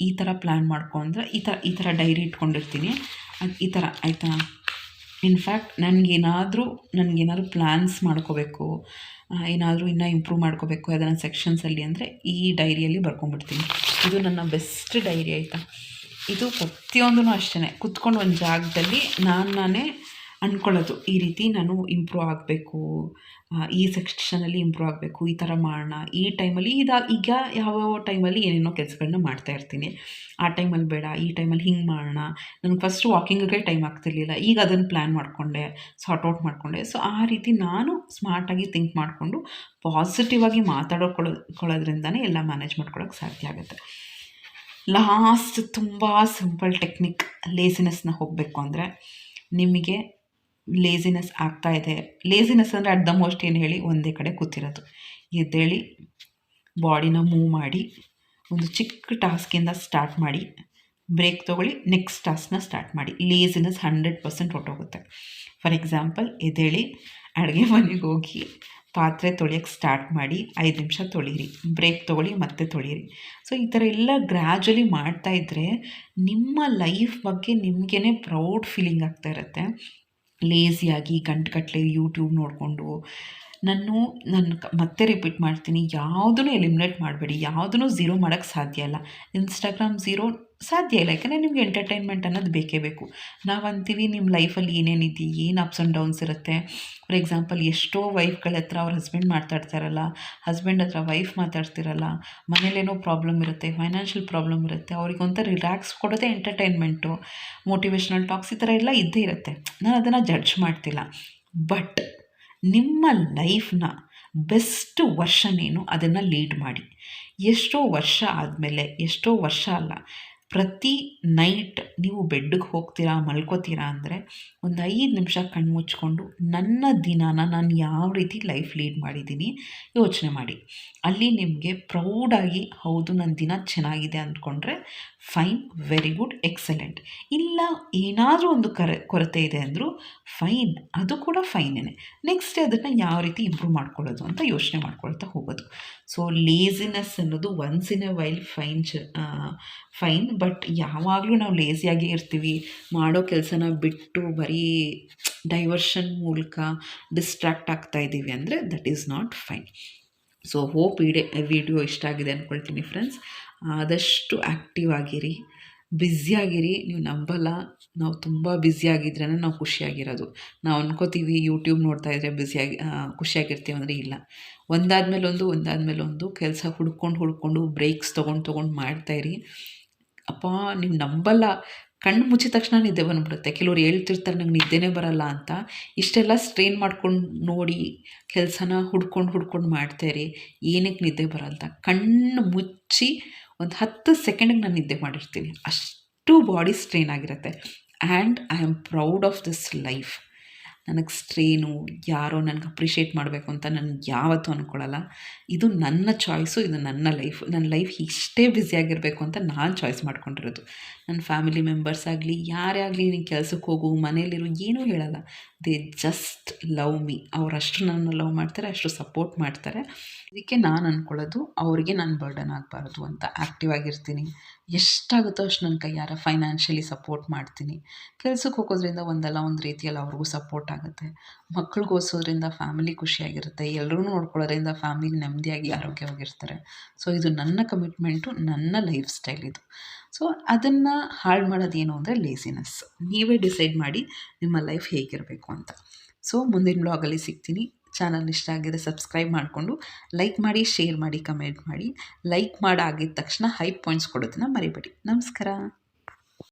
ಈ ಥರ ಪ್ಲ್ಯಾನ್ ಮಾಡ್ಕೊ ಅಂದರೆ ಈ ಥರ ಡೈರಿ ಇಟ್ಕೊಂಡಿರ್ತೀನಿ. ಈ ಥರ ಆಯಿತಾ. ಇನ್ಫ್ಯಾಕ್ಟ್ ನನಗೇನಾದರೂ ಪ್ಲ್ಯಾನ್ಸ್ ಮಾಡ್ಕೋಬೇಕು, ಏನಾದರೂ ಇನ್ನೂ ಇಂಪ್ರೂವ್ ಮಾಡ್ಕೋಬೇಕು ಅದನ್ನು ಸೆಕ್ಷನ್ಸಲ್ಲಿ ಅಂದರೆ ಈ ಡೈರಿಯಲ್ಲಿ ಬರ್ಕೊಂಡ್ಬಿಡ್ತೀನಿ. ಇದು ನನ್ನ ಬೆಸ್ಟ್ ಡೈರಿ ಆಯಿತಾ. ಇದು ಪ್ರತಿಯೊಂದೂ ಅಷ್ಟೇ, ಕುತ್ಕೊಂಡು ಒಂದು ಜಾಗದಲ್ಲಿ ನಾನೇ ಅಂದ್ಕೊಳ್ಳೋದು, ಈ ರೀತಿ ನಾನು ಇಂಪ್ರೂವ್ ಆಗಬೇಕು, ಈ ಸೆಕ್ಷನಲ್ಲಿ ಇಂಪ್ರೂವ್ ಆಗಬೇಕು, ಈ ಥರ ಮಾಡೋಣ, ಈ ಟೈಮಲ್ಲಿ ಈಗ ಯಾವ ಟೈಮಲ್ಲಿ ಏನೇನೋ ಕೆಲಸಗಳನ್ನ ಮಾಡ್ತಾ ಇರ್ತೀನಿ, ಆ ಟೈಮಲ್ಲಿ ಬೇಡ, ಈ ಟೈಮಲ್ಲಿ ಹಿಂಗೆ ಮಾಡೋಣ. ನನಗೆ ಫಸ್ಟ್ ವಾಕಿಂಗಿಗೆ ಟೈಮ್ ಆಗ್ತಿರ್ಲಿಲ್ಲ, ಈಗ ಅದನ್ನು ಪ್ಲ್ಯಾನ್ ಮಾಡಿಕೊಂಡೆ, ಸಾರ್ಟ್ ಮಾಡಿಕೊಂಡೆ. ಸೊ ಆ ರೀತಿ ನಾನು ಸ್ಮಾರ್ಟಾಗಿ ಥಿಂಕ್ ಮಾಡಿಕೊಂಡು ಪಾಸಿಟಿವ್ ಆಗಿ ಮಾತಾಡ್ಕೊಳ್ಳೋದ್ರಿಂದನೇ ಎಲ್ಲ ಮ್ಯಾನೇಜ್ ಮಾಡ್ಕೊಳ್ಳೋಕೆ ಸಾಧ್ಯ ಆಗುತ್ತೆ. ಲಾಸ್ಟ್ ತುಂಬ ಸಿಂಪಲ್ ಟೆಕ್ನಿಕ್, ಲೇಸಿನೆಸ್ನ ಹೋಗಬೇಕು ಅಂದರೆ, ನಿಮಗೆ ಲೇಸಿನೆಸ್ ಆಗ್ತಾಯಿದೆ, ಲೇಸಿನೆಸ್ ಅಂದರೆ ಅಟ್ ದ ಮೋಸ್ಟ್ ಏನು ಹೇಳಿ, ಒಂದೇ ಕಡೆ ಕೂತಿರೋದು. ಎದ್ದೇಳಿ ಬಾಡಿನ ಮೂವ್ ಮಾಡಿ, ಒಂದು ಚಿಕ್ಕ ಟಾಸ್ಕಿಂದ ಸ್ಟಾರ್ಟ್ ಮಾಡಿ, ಬ್ರೇಕ್ ತೊಗೊಳ್ಳಿ, ನೆಕ್ಸ್ಟ್ ಟಾಸ್ಕ್ನ ಸ್ಟಾರ್ಟ್ ಮಾಡಿ. ಲೇಸಿನೆಸ್ 100% ಹೊರಟೋಗುತ್ತೆ. ಫಾರ್ ಎಕ್ಸಾಂಪಲ್, ಎದ್ದೇಳಿ ಅಡುಗೆ ಮನೆಗೆ ಹೋಗಿ ಪಾತ್ರೆ ತೊಳೆಯೋಕ್ಕೆ ಸ್ಟಾರ್ಟ್ ಮಾಡಿ, 5 ನಿಮಿಷ ತೊಳೀರಿ, ಬ್ರೇಕ್ ತೊಗೊಳ್ಳಿ, ಮತ್ತೆ ತೊಳೀರಿ. ಸೊ ಈ ಥರ ಎಲ್ಲ ಗ್ರ್ಯಾಜುಲಿ ಮಾಡ್ತಾಯಿದ್ರೆ ನಿಮ್ಮ ಲೈಫ್ ಬಗ್ಗೆ ನಿಮಗೇ ಪ್ರೌಡ್ ಫೀಲಿಂಗ್ ಆಗ್ತಾ ಇರುತ್ತೆ. ಲೇಸಿಯಾಗಿ ಗಂಟುಗಟ್ಟಲೆ ಯೂಟ್ಯೂಬ್ ನೋಡಿಕೊಂಡು ನಾನು ಮತ್ತೆ ರಿಪೀಟ್ ಮಾಡ್ತೀನಿ, ಯಾವುದೂ ಎಲಿಮಿನೇಟ್ ಮಾಡಬೇಡಿ, ಯಾವುದೂ ಝೀರೋ ಮಾಡೋಕ್ಕೆ ಸಾಧ್ಯ ಇಲ್ಲ. ಇನ್ಸ್ಟಾಗ್ರಾಮ್ ಝೀರೋ ಸಾಧ್ಯ ಇಲ್ಲ, ಯಾಕಂದರೆ ನಿಮ್ಗೆ ಎಂಟರ್ಟೈನ್ಮೆಂಟ್ ಅನ್ನೋದು ಬೇಕೇ ಬೇಕು. ನಾವು ಅಂತೀವಿ ನಿಮ್ಮ ಲೈಫಲ್ಲಿ ಏನೇನಿದೆ, ಏನು ಅಪ್ಸ್ ಆ್ಯಂಡ್ ಡೌನ್ಸ್ ಇರುತ್ತೆ. ಫಾರ್ ಎಕ್ಸಾಂಪಲ್, ಎಷ್ಟೋ ವೈಫ್ಗಳ ಹತ್ರ ಅವ್ರ ಹಸ್ಬೆಂಡ್ ಮಾತಾಡ್ತಾರಲ್ಲ, ಹಸ್ಬೆಂಡ್ ಹತ್ರ ವೈಫ್ ಮಾತಾಡ್ತಿರಲ್ಲ, ಮನೇಲೇನೋ ಪ್ರಾಬ್ಲಮ್ ಇರುತ್ತೆ, ಫೈನಾನ್ಷಿಯಲ್ ಪ್ರಾಬ್ಲಮ್ ಇರುತ್ತೆ, ಅವ್ರಿಗೆ ಒಂಥರ ರಿಲ್ಯಾಕ್ಸ್ ಕೊಡೋದೇ ಎಂಟರ್ಟೈನ್ಮೆಂಟು, ಮೋಟಿವೇಶ್ನಲ್ ಟಾಕ್ಸ್ ಈ ಥರ ಎಲ್ಲ ಇದ್ದೇ ಇರುತ್ತೆ. ನಾನು ಅದನ್ನು ಜಡ್ಜ್ ಮಾಡ್ತಿಲ್ಲ. ಬಟ್ ನಿಮ್ಮ ಲೈಫ್ನ ಬೆಸ್ಟ್ ವರ್ಷನೇನು ಅದನ್ನು ಲೀಡ್ ಮಾಡಿ. ಎಷ್ಟೋ ವರ್ಷ ಆದಮೇಲೆ, ಎಷ್ಟೋ ವರ್ಷ ಅಲ್ಲ, ಪ್ರತಿ ನೈಟ್ ನೀವು ಬೆಡ್ಗೆ ಹೋಗ್ತೀರಾ, ಮಲ್ಕೋತೀರಾ ಅಂದರೆ ಒಂದು 5 ನಿಮಿಷ ಕಣ್ಣು ಮುಚ್ಕೊಂಡು ನನ್ನ ದಿನಾನ ನಾನು ಯಾವ ರೀತಿ ಲೈಫ್ ಲೀಡ್ ಮಾಡಿದ್ದೀನಿ ಯೋಚನೆ ಮಾಡಿ. ಅಲ್ಲಿ ನಿಮಗೆ ಪ್ರೌಡಾಗಿ ಹೌದು ನನ್ನ ದಿನ ಚೆನ್ನಾಗಿದೆ ಅಂದ್ಕೊಂಡ್ರೆ ಫೈನ್, ವೆರಿ ಗುಡ್, ಎಕ್ಸಲೆಂಟ್. ಇಲ್ಲ ಏನಾದರೂ ಒಂದು ಕೊರತೆ ಇದೆ ಅಂದರೂ ಫೈನ್, ಅದು ಕೂಡ ಫೈನೇ. ನೆಕ್ಸ್ಟ್ ಅದನ್ನು ಯಾವ ರೀತಿ ಇಂಪ್ರೂವ್ ಮಾಡ್ಕೊಳ್ಳೋದು ಅಂತ ಯೋಚನೆ ಮಾಡ್ಕೊಳ್ತಾ ಹೋಗೋದು. ಸೊ ಲೇಸಿನೆಸ್ ಅನ್ನೋದು once in a while fine, but ಯಾವಾಗಲೂ ನಾವು ಲೇಸಿಯಾಗೇ ಇರ್ತೀವಿ, ಮಾಡೋ ಕೆಲಸನ ಬಿಟ್ಟು ಬರೀ ಡೈವರ್ಷನ್ ಮೂಲಕ ಡಿಸ್ಟ್ರ್ಯಾಕ್ಟ್ ಆಗ್ತಾ ಇದ್ದೀವಿ ಅಂದರೆ that is not fine. So hope video ಇಷ್ಟ ಆಗಿದೆ ಅಂದ್ಕೊಳ್ತೀನಿ ಫ್ರೆಂಡ್ಸ್. ಆದಷ್ಟು ಆ್ಯಕ್ಟಿವ್ ಆಗಿರಿ, ಬ್ಯುಸಿಯಾಗಿರಿ. ನೀವು ನಂಬಲ್ಲ, ನಾವು ತುಂಬ ಬ್ಯುಸಿಯಾಗಿದ್ರೇ ನಾವು ಖುಷಿಯಾಗಿರೋದು. ನಾವು ಅನ್ಕೋತೀವಿ ಯೂಟ್ಯೂಬ್ ನೋಡ್ತಾ ಇದ್ದರೆ ಖುಷಿಯಾಗಿರ್ತೀವಿ ಅಂದರೆ ಇಲ್ಲ. ಒಂದಾದ್ಮೇಲೆ ಒಂದು ಕೆಲಸ ಹುಡ್ಕೊಂಡು ಬ್ರೇಕ್ಸ್ ತೊಗೊಂಡು ಮಾಡ್ತಾಯಿರಿ. ಅಪ್ಪ ನೀವು ನಂಬಲ್ಲ, ಕಣ್ಣು ಮುಚ್ಚಿದ ತಕ್ಷಣ ನಿದ್ದೆ ಬಂದುಬಿಡುತ್ತೆ. ಕೆಲವ್ರು ಹೇಳ್ತಿರ್ತಾರೆ ನಂಗೆ ನಿದ್ದೆನೇ ಬರಲ್ಲ ಅಂತ. ಇಷ್ಟೆಲ್ಲ ಸ್ಟ್ರೈನ್ ಮಾಡ್ಕೊಂಡು ನೋಡಿ ಕೆಲಸನ ಹುಡ್ಕೊಂಡು ಮಾಡ್ತಾಯಿರಿ, ಏನಕ್ಕೆ ನಿದ್ದೆ ಬರಲ್ಲ. ಕಣ್ಣು ಮುಚ್ಚಿ ಒಂದು 10 ಸೆಕೆಂಡಿಗೆ ನಾನು ನಿದ್ದೆ ಮಾಡಿರ್ತೀನಿ, ಅಷ್ಟು ಬಾಡಿ ಸ್ಟ್ರೈನ್ ಆಗಿರುತ್ತೆ. And I am proud of this life. ನನಗೆ ಸ್ಟ್ರೇನು, ಯಾರೋ ನನಗೆ ಅಪ್ರಿಷಿಯೇಟ್ ಮಾಡಬೇಕು ಅಂತ ನನಗೆ ಯಾವತ್ತೂ ಅಂದ್ಕೊಳ್ಳಲ್ಲ. ಇದು ನನ್ನ ಚಾಯ್ಸು, ಇದು ನನ್ನ ಲೈಫ್. ನನ್ನ ಲೈಫ್ ಇಷ್ಟೇ ಬ್ಯುಸಿಯಾಗಿರಬೇಕು ಅಂತ ನಾನು ಚಾಯ್ಸ್ ಮಾಡ್ಕೊಂಡಿರೋದು. ನನ್ನ ಫ್ಯಾಮಿಲಿ ಮೆಂಬರ್ಸ್ ಆಗಲಿ, ಯಾರೇ ಆಗಲಿ, ನೀನು ಕೆಲಸಕ್ಕೆ ಹೋಗು, ಮನೇಲಿರು, ಏನೂ ಹೇಳಲ್ಲ. They just love me. ಅವರಷ್ಟು ನನ್ನ ಲವ್ ಮಾಡ್ತಾರೆ, ಅಷ್ಟು ಸಪೋರ್ಟ್ ಮಾಡ್ತಾರೆ. ಇದಕ್ಕೆ ನಾನು ಅಂದ್ಕೊಳ್ಳೋದು ಅವರಿಗೆ ನಾನು ಬರ್ಡನ್ ಆಗಬಾರ್ದು ಅಂತ ಆ್ಯಕ್ಟಿವ್ ಆಗಿರ್ತೀನಿ. ಎಷ್ಟಾಗುತ್ತೋ ಅಷ್ಟು ನನ್ನ ಕೈಯಾರ ಫೈನಾನ್ಷಿಯಲಿ ಸಪೋರ್ಟ್ ಮಾಡ್ತೀನಿ. ಕೆಲಸಕ್ಕೆ ಹೋಗೋದ್ರಿಂದ ಒಂದಲ್ಲ ಒಂದು ರೀತಿಯಲ್ಲಿ ಅವ್ರಿಗೂ ಸಪೋರ್ಟ್ ಆಗುತ್ತೆ. ಮಕ್ಳಿಗೆ ಓದಿಸೋದ್ರಿಂದ ಫ್ಯಾಮಿಲಿ ಖುಷಿಯಾಗಿರುತ್ತೆ. ಎಲ್ಲರೂ ನೋಡ್ಕೊಳ್ಳೋದ್ರಿಂದ ಫ್ಯಾಮಿಲಿ ನೆಮ್ಮದಿಯಾಗಿ ಆರೋಗ್ಯವಾಗಿರ್ತಾರೆ. ಸೊ ಇದು ನನ್ನ ಕಮಿಟ್ಮೆಂಟು, ನನ್ನ ಲೈಫ್ ಸ್ಟೈಲ್ ಇದು. ಸೊ ಅದನ್ನು ಹಾಳು ಮಾಡೋದೇನು ಅಂದರೆ ಲೇಸಿನೆಸ್. ನೀವೇ ಡಿಸೈಡ್ ಮಾಡಿ ನಿಮ್ಮ ಲೈಫ್ ಹೇಗಿರಬೇಕು ಅಂತ. ಸೊ ಮುಂದಿನ ಬ್ಲಾಗಲ್ಲಿ ಸಿಗ್ತೀನಿ. ಚಾನಲ್ ಇಷ್ಟ ಆಗಿದೆ ಸಬ್ಸ್ಕ್ರೈಬ್ ಮಾಡಿಕೊಂಡು ಲೈಕ್ ಮಾಡಿ, ಶೇರ್ ಮಾಡಿ, ಕಮೆಂಟ್ ಮಾಡಿ. ಲೈಕ್ ಮಾಡಾಗಿದ್ದ ತಕ್ಷಣ ಹೈ ಪಾಯಿಂಟ್ಸ್ ಕೊಡೋದನ್ನ ಮರಿಬೇಡಿ. ನಮಸ್ಕಾರ.